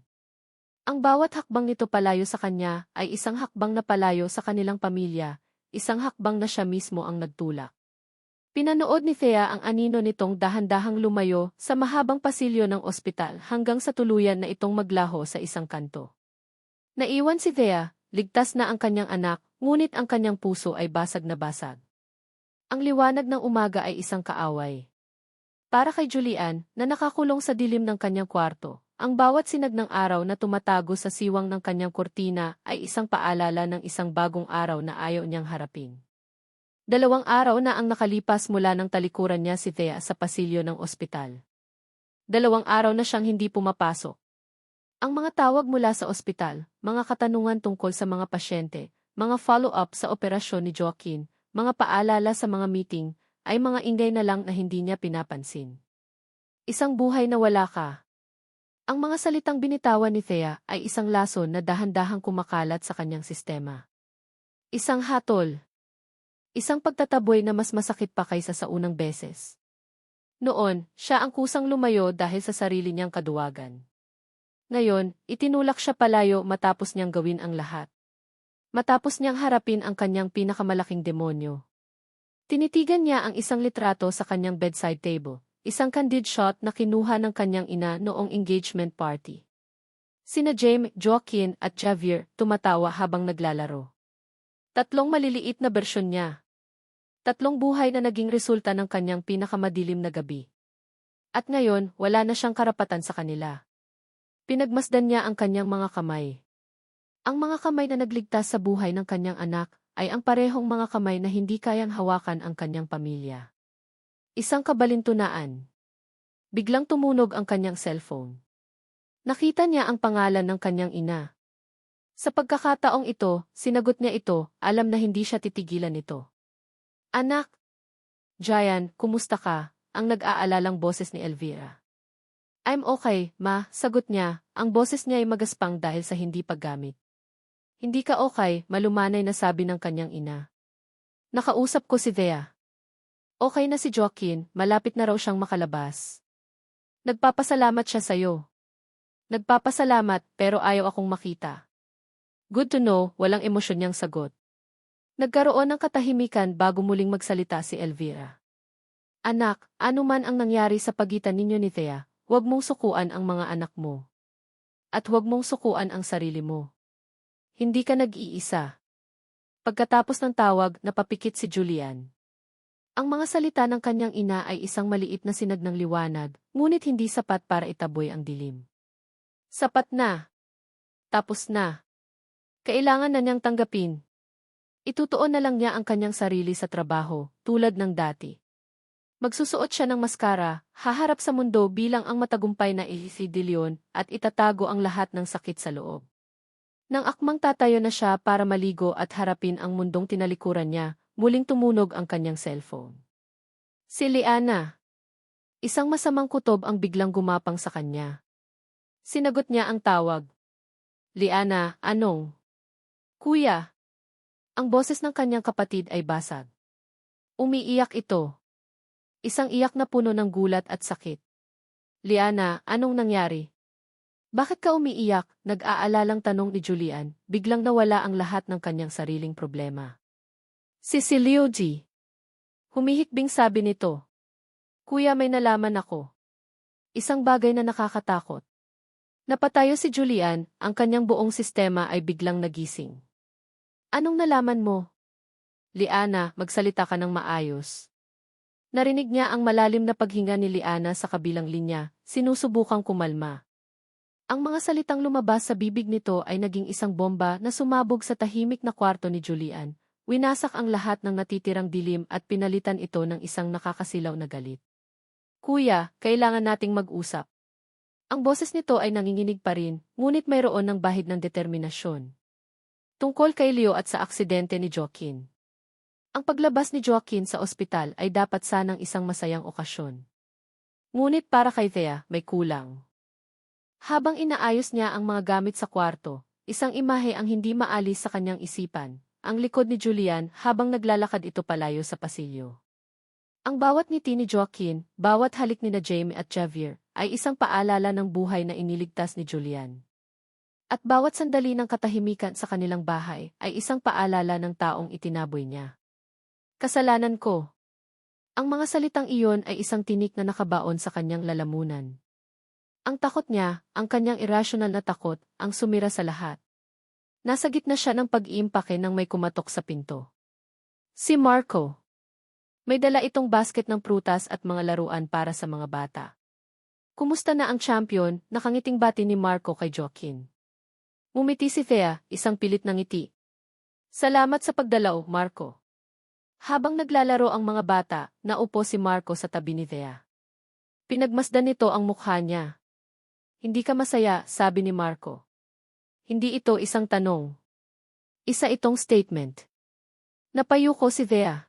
Ang bawat hakbang nito palayo sa kanya ay isang hakbang na palayo sa kanilang pamilya, isang hakbang na siya mismo ang nagtulak. Pinanood ni Thea ang anino nitong dahan-dahang lumayo sa mahabang pasilyo ng ospital hanggang sa tuluyan na itong maglaho sa isang kanto. Naiwan si Thea, ligtas na ang kanyang anak, ngunit ang kanyang puso ay basag na basag. Ang liwanag ng umaga ay isang kaaway. Para kay Julian, na nakakulong sa dilim ng kanyang kwarto, ang bawat sinag ng araw na tumatago sa siwang ng kanyang kurtina ay isang paalala ng isang bagong araw na ayaw niyang harapin. 2 araw na ang nakalipas mula ng talikuran niya si Thea sa pasilyo ng ospital. 2 araw na siyang hindi pumapasok. Ang mga tawag mula sa ospital, mga katanungan tungkol sa mga pasyente, mga follow-up sa operasyon ni Joaquin, mga paalala sa mga meeting, ay mga ingay na lang na hindi niya pinapansin. Isang buhay na wala ka. Ang mga salitang binitawan ni Thea ay isang lason na dahan-dahang kumakalat sa kanyang sistema. Isang hatol. Isang pagtataboy na mas masakit pa kaysa sa unang beses. Noon, siya ang kusang lumayo dahil sa sarili niyang kaduwagan. Ngayon, itinulak siya palayo matapos niyang gawin ang lahat. Matapos niyang harapin ang kanyang pinakamalaking demonyo. Tinitigan niya ang isang litrato sa kanyang bedside table, isang candid shot na kinuha ng kanyang ina noong engagement party. Sina Jaime, Joaquin at Javier tumatawa habang naglalaro. 3 maliliit na bersyon niya. 3 buhay na naging resulta ng kanyang pinakamadilim na gabi. At ngayon, wala na siyang karapatan sa kanila. Pinagmasdan niya ang kanyang mga kamay. Ang mga kamay na nagligtas sa buhay ng kanyang anak ay ang parehong mga kamay na hindi kayang hawakan ang kanyang pamilya. Isang kabalintunaan. Biglang tumunog ang kanyang cellphone. Nakita niya ang pangalan ng kanyang ina. Sa pagkakataong ito, sinagot niya ito, alam na hindi siya titigilan nito. Anak! Jayan, kumusta ka? Ang nag-aalalang boses ni Elvira. I'm okay, ma, sagot niya, ang boses niya ay magaspang dahil sa hindi paggamit. Hindi ka okay, malumanay na sabi ng kanyang ina. Nakausap ko si Thea. Okay na si Joaquin, malapit na raw siyang makalabas. Nagpapasalamat siya sa'yo. Nagpapasalamat, pero ayaw akong makita. Good to know, walang emosyon niyang sagot. Nagkaroon ng katahimikan bago muling magsalita si Elvira. Anak, ano man ang nangyari sa pagitan ninyo ni Thea, huwag mong sukuan ang mga anak mo. At huwag mong sukuan ang sarili mo. Hindi ka nag-iisa. Pagkatapos ng tawag, napapikit si Julian. Ang mga salita ng kanyang ina ay isang maliit na sinag ng liwanag, ngunit hindi sapat para itaboy ang dilim. Sapat na. Tapos na. Kailangan na niyang tanggapin. Itutuon na lang niya ang kanyang sarili sa trabaho, tulad ng dati. Magsusuot siya ng maskara, haharap sa mundo bilang ang matagumpay na si De Leon at itatago ang lahat ng sakit sa loob. Nang akmang tatayo na siya para maligo at harapin ang mundong tinalikuran niya, muling tumunog ang kanyang cellphone. Si Liana. Isang masamang kutob ang biglang gumapang sa kanya. Sinagot niya ang tawag. Liana, anong? Kuya. Ang boses ng kanyang kapatid ay basag. Umiiyak ito. Isang iyak na puno ng gulat at sakit. Liana, anong nangyari? Bakit ka umiiyak? Nag-aalalang tanong ni Julian, biglang nawala ang lahat ng kanyang sariling problema. Si Silio G. Humihikbing sabi nito. Kuya, may nalaman ako. Isang bagay na nakakatakot. Napatayo si Julian, ang kanyang buong sistema ay biglang nagising. Anong nalaman mo? Liana, magsalita ka ng maayos. Narinig niya ang malalim na paghinga ni Liana sa kabilang linya, sinusubukang kumalma. Ang mga salitang lumabas sa bibig nito ay naging isang bomba na sumabog sa tahimik na kwarto ni Julian. Winasak ang lahat ng natitirang dilim at pinalitan ito ng isang nakakasilaw na galit. Kuya, kailangan nating mag-usap. Ang boses nito ay nanginginig pa rin, ngunit mayroon ng bahid ng determinasyon. Tungkol kay Leo at sa aksidente ni Joaquin. Ang paglabas ni Joaquin sa ospital ay dapat sanang isang masayang okasyon. Ngunit para kay Thea, may kulang. Habang inaayos niya ang mga gamit sa kwarto, isang imahe ang hindi maalis sa kanyang isipan, ang likod ni Julian habang naglalakad ito palayo sa pasilyo. Ang bawat ngiti ni Joaquin, bawat halik ni na Jamie at Javier, ay isang paalala ng buhay na iniligtas ni Julian. At bawat sandali ng katahimikan sa kanilang bahay ay isang paalala ng taong itinaboy niya. Kasalanan ko. Ang mga salitang iyon ay isang tinik na nakabaon sa kanyang lalamunan. Ang takot niya, ang kanyang irrational na takot, ang sumira sa lahat. Nasa gitna siya ng pag-iimpake nang may kumatok sa pinto. Si Marco. May dala itong basket ng prutas at mga laruan para sa mga bata. Kumusta na ang champion? Nakangiting bati ni Marco kay Joaquin. Ngumiti si Thea, isang pilit na ngiti. Salamat sa pagdalaw, Marco. Habang naglalaro ang mga bata, naupo si Marco sa tabi ni Thea. Pinagmasdan nito ang mukha niya. Hindi ka masaya, sabi ni Marco. Hindi ito isang tanong. Isa itong statement. Napayuko si Thea.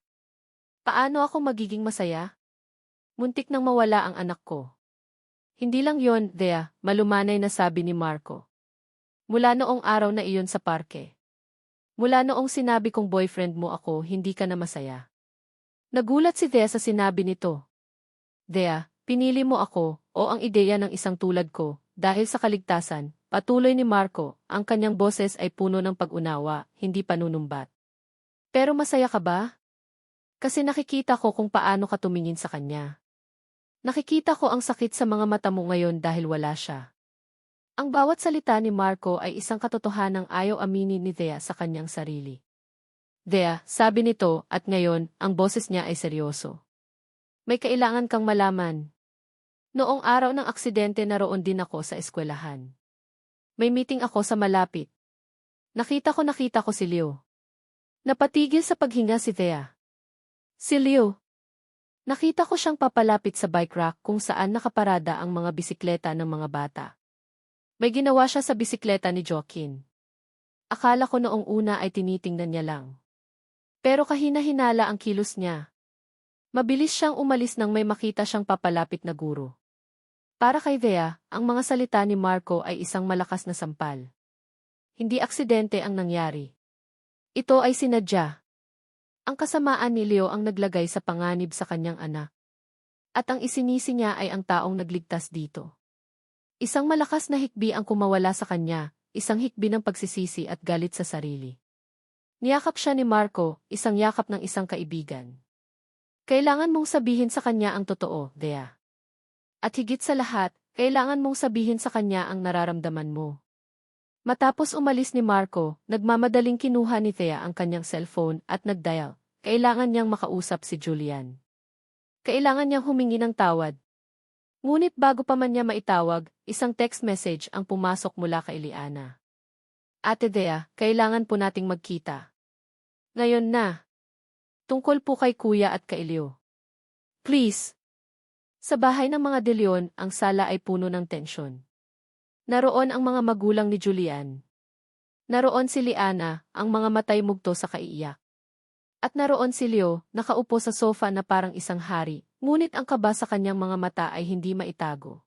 Paano ako magiging masaya? Muntik nang mawala ang anak ko. Hindi lang yon, Thea, malumanay na sabi ni Marco. Mula noong araw na iyon sa parke. Mula noong sinabi kong boyfriend mo ako, hindi ka na masaya. Nagulat si Thea sa sinabi nito. Thea, pinili mo ako, o ang ideya ng isang tulad ko, dahil sa kaligtasan, patuloy ni Marco, ang kanyang boses ay puno ng pag-unawa, hindi panunumbat. Pero masaya ka ba? Kasi nakikita ko kung paano ka tumingin sa kanya. Nakikita ko ang sakit sa mga mata mo ngayon dahil wala siya. Ang bawat salita ni Marco ay isang katotohanang ayaw aminin ni Thea sa kanyang sarili. Thea, sabi nito, at ngayon, ang boses niya ay seryoso. May kailangan kang malaman. Noong araw ng aksidente naroon din ako sa eskwelahan. May meeting ako sa malapit. Nakita ko si Leo. Napatigil sa paghinga si Thea. Si Leo. Nakita ko siyang papalapit sa bike rack kung saan nakaparada ang mga bisikleta ng mga bata. May ginawa siya sa bisikleta ni Joaquin. Akala ko noong una ay tinitingnan niya lang. Pero kahina-hinala ang kilos niya. Mabilis siyang umalis nang may makita siyang papalapit na guro. Para kay Thea, ang mga salita ni Marco ay isang malakas na sampal. Hindi aksidente ang nangyari. Ito ay sinadya. Ang kasamaan ni Leo ang naglagay sa panganib sa kanyang anak. At ang isinisi niya ay ang taong nagligtas dito. Isang malakas na hikbi ang kumawala sa kanya, isang hikbi ng pagsisisi at galit sa sarili. Niyakap siya ni Marco, isang yakap ng isang kaibigan. Kailangan mong sabihin sa kanya ang totoo, Thea. At higit sa lahat, Kailangan mong sabihin sa kanya ang nararamdaman mo. Matapos umalis ni Marco, nagmamadaling kinuha ni Thea ang kanyang cellphone at nagdial. Kailangan niyang makausap si Julian. Kailangan niyang humingi ng tawad. Ngunit bago pa man niya maitawag, isang text message ang pumasok mula kay Liana. Ate Thea, kailangan po nating magkita. Ngayon na. Tungkol po kay Kuya at kay Leo. Please. Sa bahay ng mga De Leon, ang sala ay puno ng tensyon. Naroon ang mga magulang ni Julian. Naroon si Liana, ang mga matay mugto sa kaiiyak. At naroon si Leo, nakaupo sa sofa na parang isang hari, ngunit ang kaba sa kanyang mga mata ay hindi maitago.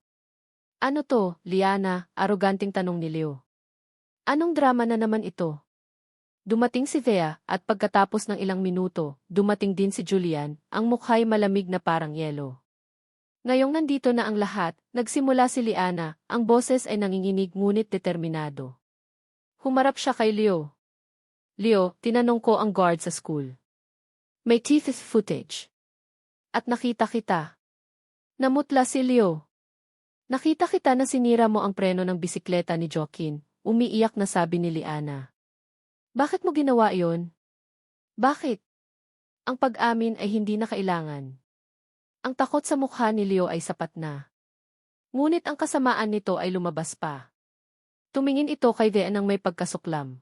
Ano to, Liana? Aroganting tanong ni Leo. Anong drama na naman ito? Dumating si Thea, at pagkatapos ng ilang minuto, dumating din si Julian, ang mukha'y malamig na parang yelo. Ngayong nandito na ang lahat, nagsimula si Liana, ang boses ay nanginginig ngunit determinado. Humarap siya kay Leo. Leo, tinanong ko ang guard sa school. May teeth footage. At nakita kita. Namutla si Leo. Nakita kita na sinira mo ang preno ng bisikleta ni Joaquin, umiiyak na sabi ni Liana. Bakit mo ginawa iyon? Bakit? Ang pag-amin ay hindi na kailangan. Ang takot sa mukha ni Leo ay sapat na. Ngunit ang kasamaan nito ay lumabas pa. Tumingin ito kay Thea nang may pagkasuklam.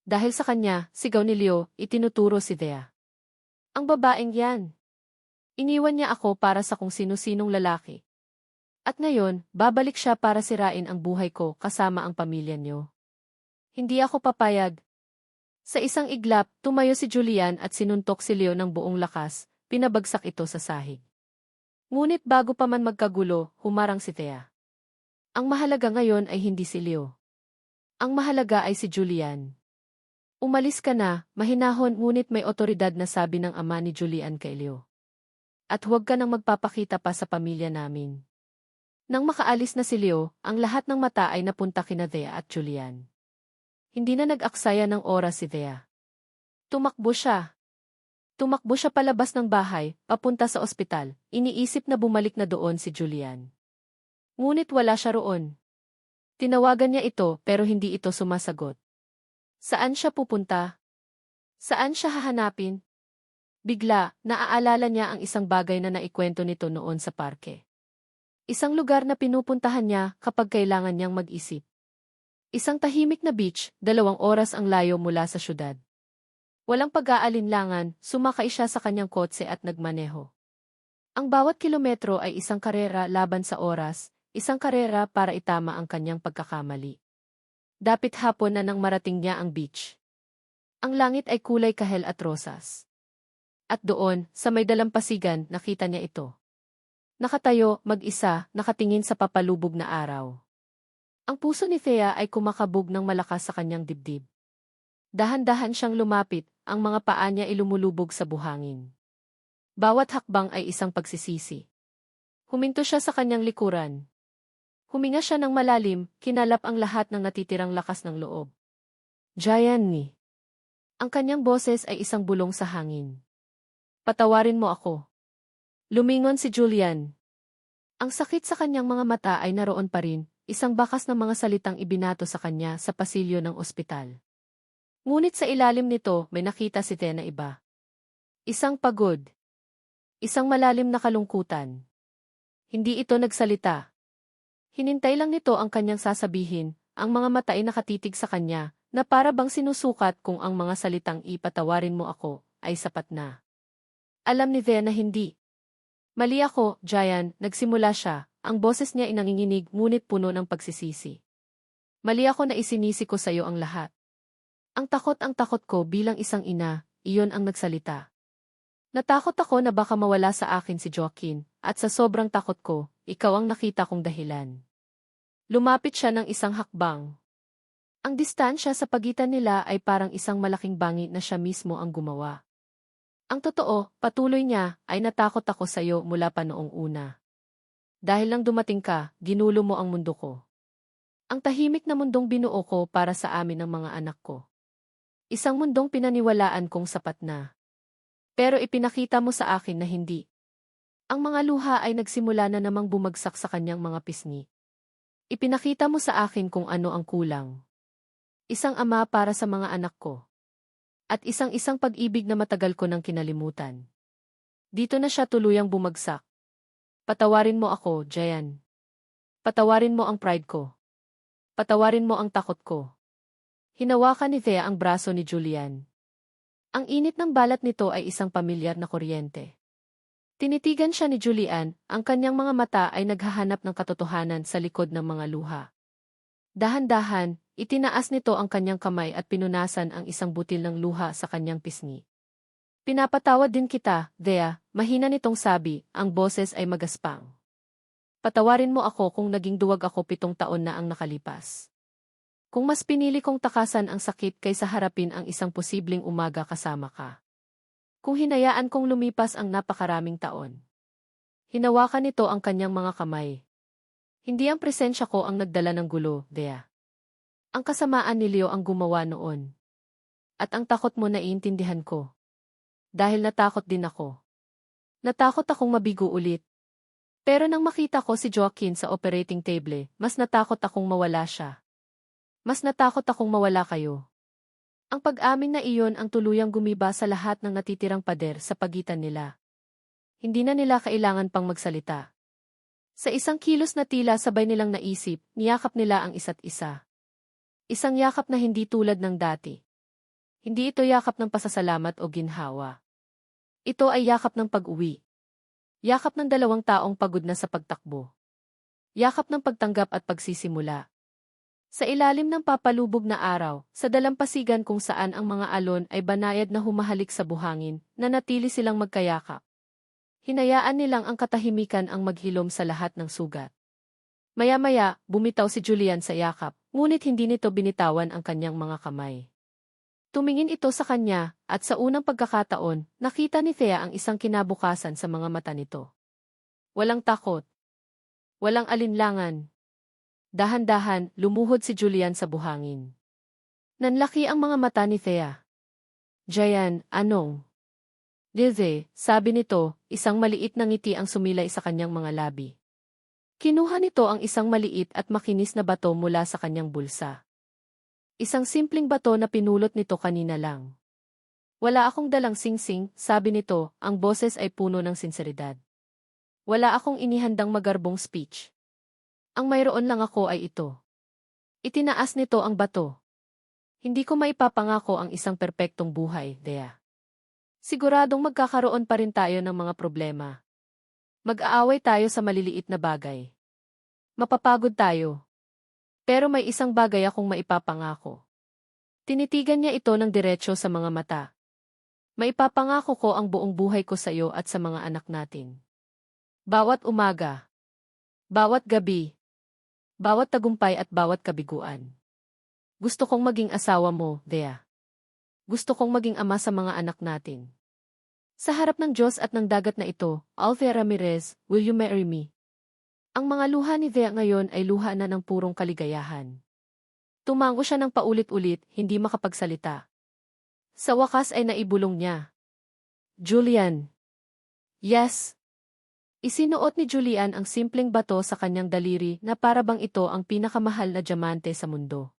Dahil sa kanya, sigaw ni Leo, itinuturo si Thea. Ang babaeng yan. Iniwan niya ako para sa kung sino-sinong lalaki. At ngayon, babalik siya para sirain ang buhay ko kasama ang pamilya niyo. Hindi ako papayag. Sa isang iglap, tumayo si Julian at sinuntok si Leo ng buong lakas, pinabagsak ito sa sahig. Ngunit bago pa man magkagulo, humarang si Thea. Ang mahalaga ngayon ay hindi si Leo. Ang mahalaga ay si Julian. Umalis ka na, mahinahon ngunit may otoridad na sabi ng ama ni Julian kay Leo. At huwag ka nang magpapakita pa sa pamilya namin. Nang makaalis na si Leo, ang lahat ng mata ay napunta kina Thea at Julian. Hindi na nag-aksaya ng oras si Thea. Tumakbo siya. Tumakbo siya palabas ng bahay, papunta sa ospital, iniisip na bumalik na doon si Julian. Ngunit wala siya roon. Tinawagan niya ito pero hindi ito sumasagot. Saan siya pupunta? Saan siya hahanapin? Bigla, naaalala niya ang isang bagay na naikwento nito noon sa parke. Isang lugar na pinupuntahan niya kapag kailangan niyang mag-isip. Isang tahimik na beach, 2 oras ang layo mula sa syudad. Walang pag-aalinlangan, sumakay siya sa kanyang kotse at nagmaneho. Ang bawat kilometro ay isang karera laban sa oras, isang karera para itama ang kanyang pagkakamali. Dapit hapon na nang marating niya ang beach. Ang langit ay kulay kahel at rosas. At doon, sa may dalampasigan, nakita niya ito. Nakatayo, mag-isa, nakatingin sa papalubog na araw. Ang puso ni Thea ay kumakabog ng malakas sa kanyang dibdib. Dahan-dahan siyang lumapit, ang mga paa niya ay lumulubog sa buhangin. Bawat hakbang ay isang pagsisisi. Huminto siya sa kanyang likuran. Huminga siya ng malalim, kinalap ang lahat ng natitirang lakas ng loob. Gianni. Ang kanyang boses ay isang bulong sa hangin. Patawarin mo ako. Lumingon si Julian. Ang sakit sa kanyang mga mata ay naroon pa rin, isang bakas ng mga salitang ibinato sa kanya sa pasilyo ng ospital. Ngunit sa ilalim nito, may nakita si Thea na iba. Isang pagod. Isang malalim na kalungkutan. Hindi ito nagsalita. Hinintay lang nito ang kanyang sasabihin, ang mga mata ay nakatitig sa kanya, na para bang sinusukat kung ang mga salitang ipatawarin mo ako, ay sapat na. Alam ni Thea na hindi. Mali ako, Giant, nagsimula siya, ang boses niya ay nanginginig ngunit puno ng pagsisisi. Mali ako na isinisi ko sa iyo ang lahat. Ang takot ko bilang isang ina, iyon ang nagsalita. Natakot ako na baka mawala sa akin si Joaquin, at sa sobrang takot ko, ikaw ang nakita kong dahilan. Lumapit siya ng isang hakbang. Ang distansya sa pagitan nila ay parang isang malaking bangi na siya mismo ang gumawa. Ang totoo, patuloy niya, ay natakot ako sa iyo mula pa noong una. Dahil lang dumating ka, ginulo mo ang mundo ko. Ang tahimik na mundong binuo ko para sa amin ng mga anak ko. Isang mundong pinaniwalaan kong sapat na. Pero ipinakita mo sa akin na hindi. Ang mga luha ay nagsimula na namang bumagsak sa kanyang mga pisngi. Ipinakita mo sa akin kung ano ang kulang. Isang ama para sa mga anak ko. At isang-isang pag-ibig na matagal ko nang kinalimutan. Dito na siya tuluyang bumagsak. Patawarin mo ako, Jayan. Patawarin mo ang pride ko. Patawarin mo ang takot ko. Hinawakan ni Thea ang braso ni Julian. Ang init ng balat nito ay isang pamilyar na kuryente. Tinitigan siya ni Julian, ang kanyang mga mata ay naghahanap ng katotohanan sa likod ng mga luha. Dahan-dahan, itinaas nito ang kanyang kamay at pinunasan ang isang butil ng luha sa kanyang pisngi. Pinapatawad din kita, Thea, mahina nitong sabi, ang boses ay magaspang. Patawarin mo ako kung naging duwag ako 7 taon na ang nakalipas. Kung mas pinili kong takasan ang sakit kaysa harapin ang isang posibleng umaga kasama ka. Kung hinayaan kong lumipas ang napakaraming taon. Hinawakan nito ang kanyang mga kamay. Hindi ang presensya ko ang nagdala ng gulo, Thea. Ang kasamaan ni Leo ang gumawa noon. At ang takot mo naiintindihan ko. Dahil natakot din ako. Natakot akong mabigo ulit. Pero nang makita ko si Joaquin sa operating table, mas natakot akong mawala siya. Mas natakot akong mawala kayo. Ang pag-amin na iyon ang tuluyang gumiba sa lahat ng natitirang pader sa pagitan nila. Hindi na nila kailangan pang magsalita. Sa isang kilos na tila sabay nilang naisip, niyakap nila ang isa't isa. Isang yakap na hindi tulad ng dati. Hindi ito yakap ng pasasalamat o ginhawa. Ito ay yakap ng pag-uwi. Yakap ng 2 taong pagod na sa pagtakbo. Yakap ng pagtanggap at pagsisimula. Sa ilalim ng papalubog na araw, sa dalampasigan kung saan ang mga alon ay banayad na humahalik sa buhangin, nanatili silang magkayakap. Hinayaan nilang ang katahimikan ang maghilom sa lahat ng sugat. Maya-maya, bumitaw si Julian sa yakap, ngunit hindi nito binitawan ang kanyang mga kamay. Tumingin ito sa kanya, at sa unang pagkakataon, nakita ni Thea ang isang kinabukasan sa mga mata nito. Walang takot. Walang alinlangan. Dahan-dahan, lumuhod si Julian sa buhangin. Nanlaki ang mga mata ni Thea. Jayan, anong? Lilve, sabi nito, isang maliit na ngiti ang sumilay sa kanyang mga labi. Kinuha nito ang isang maliit at makinis na bato mula sa kanyang bulsa. Isang simpleng bato na pinulot nito kanina lang. Wala akong dalang singsing, sabi nito, ang boses ay puno ng sinseridad. Wala akong inihandang magarbong speech. Ang mayroon lang ako ay ito. Itinaas nito ang bato. Hindi ko maipapangako ang isang perpektong buhay, Thea. Siguradong magkakaroon pa rin tayo ng mga problema. Mag-aaway tayo sa maliliit na bagay. Mapapagod tayo. Pero may isang bagay akong maipapangako. Tinitigan niya ito ng diretsyo sa mga mata. Maipapangako ko ang buong buhay ko sa iyo at sa mga anak natin. Bawat umaga. Bawat gabi. Bawat tagumpay at bawat kabiguan. Gusto kong maging asawa mo, Thea. Gusto kong maging ama sa mga anak natin. Sa harap ng Diyos at ng dagat na ito, Althea Ramirez, will you marry me? Ang mga luha ni Thea ngayon ay luha na ng purong kaligayahan. Tumango siya ng paulit-ulit, hindi makapagsalita. Sa wakas ay naibulong niya. Julian. Yes. Isinuot ni Julian ang simpleng bato sa kanyang daliri na para bang ito ang pinakamahal na diamante sa mundo.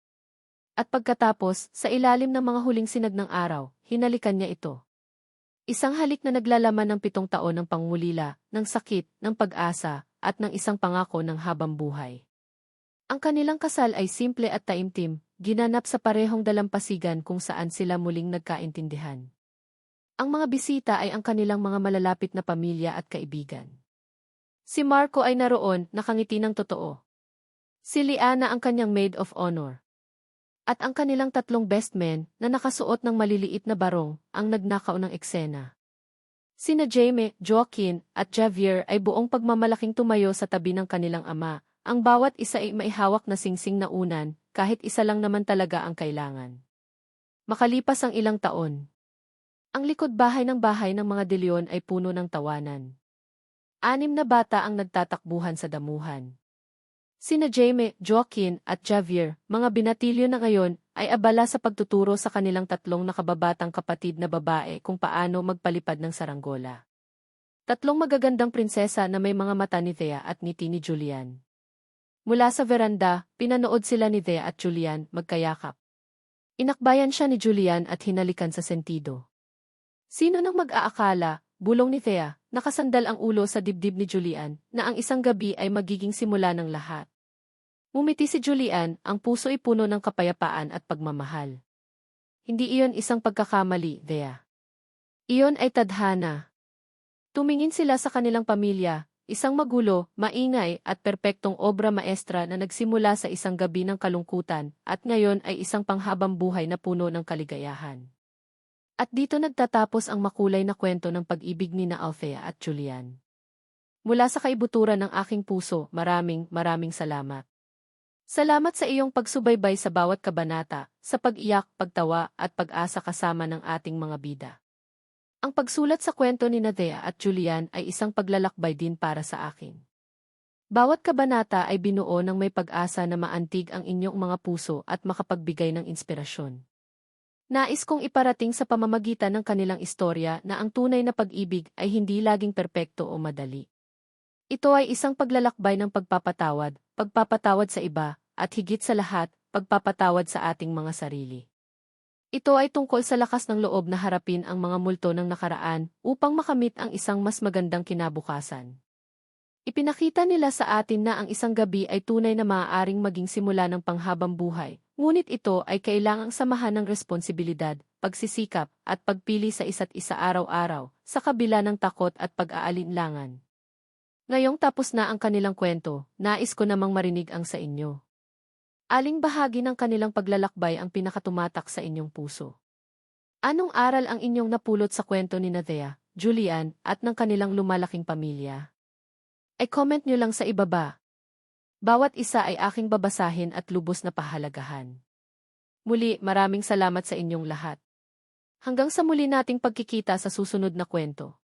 At pagkatapos, sa ilalim ng mga huling sinag ng araw, hinalikan niya ito. Isang halik na naglalaman ng 7 taon ng pangulila, ng sakit, ng pag-asa, at ng isang pangako ng habang buhay. Ang kanilang kasal ay simple at taimtim, ginanap sa parehong dalampasigan kung saan sila muling nagkaintindihan. Ang mga bisita ay ang kanilang mga malalapit na pamilya at kaibigan. Si Marco ay naroon, nakangiti ng totoo. Si Liana ang kanyang maid of honor. At ang kanilang 3 best men na nakasuot ng maliliit na barong ang nagnakaw ng eksena. Sina Jaime, Joaquin, at Javier ay buong pagmamalaking tumayo sa tabi ng kanilang ama. Ang bawat isa ay maihawak na singsing na unan, kahit isa lang naman talaga ang kailangan. Makalipas ang ilang taon. Ang likod bahay ng mga De Leon ay puno ng tawanan. 6 na bata ang nagtatakbuhan sa damuhan. Sina Jaime, Joaquin, at Javier, mga binatilyo na ngayon, ay abala sa pagtuturo sa kanilang 3 nakababatang kapatid na babae kung paano magpalipad ng saranggola. Tatlong magagandang prinsesa na may mga mata ni Thea at ngiti ni Julian. Mula sa veranda, pinanood sila ni Thea at Julian magkayakap. Inakbayan siya ni Julian at hinalikan sa sentido. Sino nang mag-aakala, bulong ni Thea, nakasandal ang ulo sa dibdib ni Julian, na ang isang gabi ay magiging simula ng lahat. Ngumiti si Julian, ang puso ay puno ng kapayapaan at pagmamahal. Hindi iyon isang pagkakamali, Thea. Iyon ay tadhana. Tumingin sila sa kanilang pamilya, isang magulo, maingay at perpektong obra maestra na nagsimula sa isang gabi ng kalungkutan at ngayon ay isang panghabang buhay na puno ng kaligayahan. At dito nagtatapos ang makulay na kwento ng pag-ibig ni Althea at Julian. Mula sa kaibuturan ng aking puso, maraming salamat. Salamat sa iyong pagsubaybay sa bawat kabanata, sa pag-iyak, pagtawa at pag-asa kasama ng ating mga bida. Ang pagsulat sa kwento ni Thea at Julian ay isang paglalakbay din para sa akin. Bawat kabanata ay binuo ng may pag-asa na maantig ang inyong mga puso at makapagbigay ng inspirasyon. Nais kong iparating sa pamamagitan ng kanilang istorya na ang tunay na pag-ibig ay hindi laging perpekto o madali. Ito ay isang paglalakbay ng pagpapatawad sa iba, at higit sa lahat, pagpapatawad sa ating mga sarili. Ito ay tungkol sa lakas ng loob na harapin ang mga multo ng nakaraan upang makamit ang isang mas magandang kinabukasan. Ipinakita nila sa atin na ang isang gabi ay tunay na maaaring maging simula ng panghabang buhay, ngunit ito ay kailangang samahan ng responsibilidad, pagsisikap, at pagpili sa isa't isa araw-araw, sa kabila ng takot at pag-aalinlangan. Ngayong tapos na ang kanilang kwento, nais ko namang marinig ang sa inyo. Aling bahagi ng kanilang paglalakbay ang pinakatumatak sa inyong puso? Anong aral ang inyong napulot sa kwento ni Thea, Julian, at ng kanilang lumalaking pamilya? I-comment nyo lang sa ibaba. Bawat isa ay aking babasahin at lubos na pahalagahan. Muli, maraming salamat sa inyong lahat. Hanggang sa muli nating pagkikita sa susunod na kwento.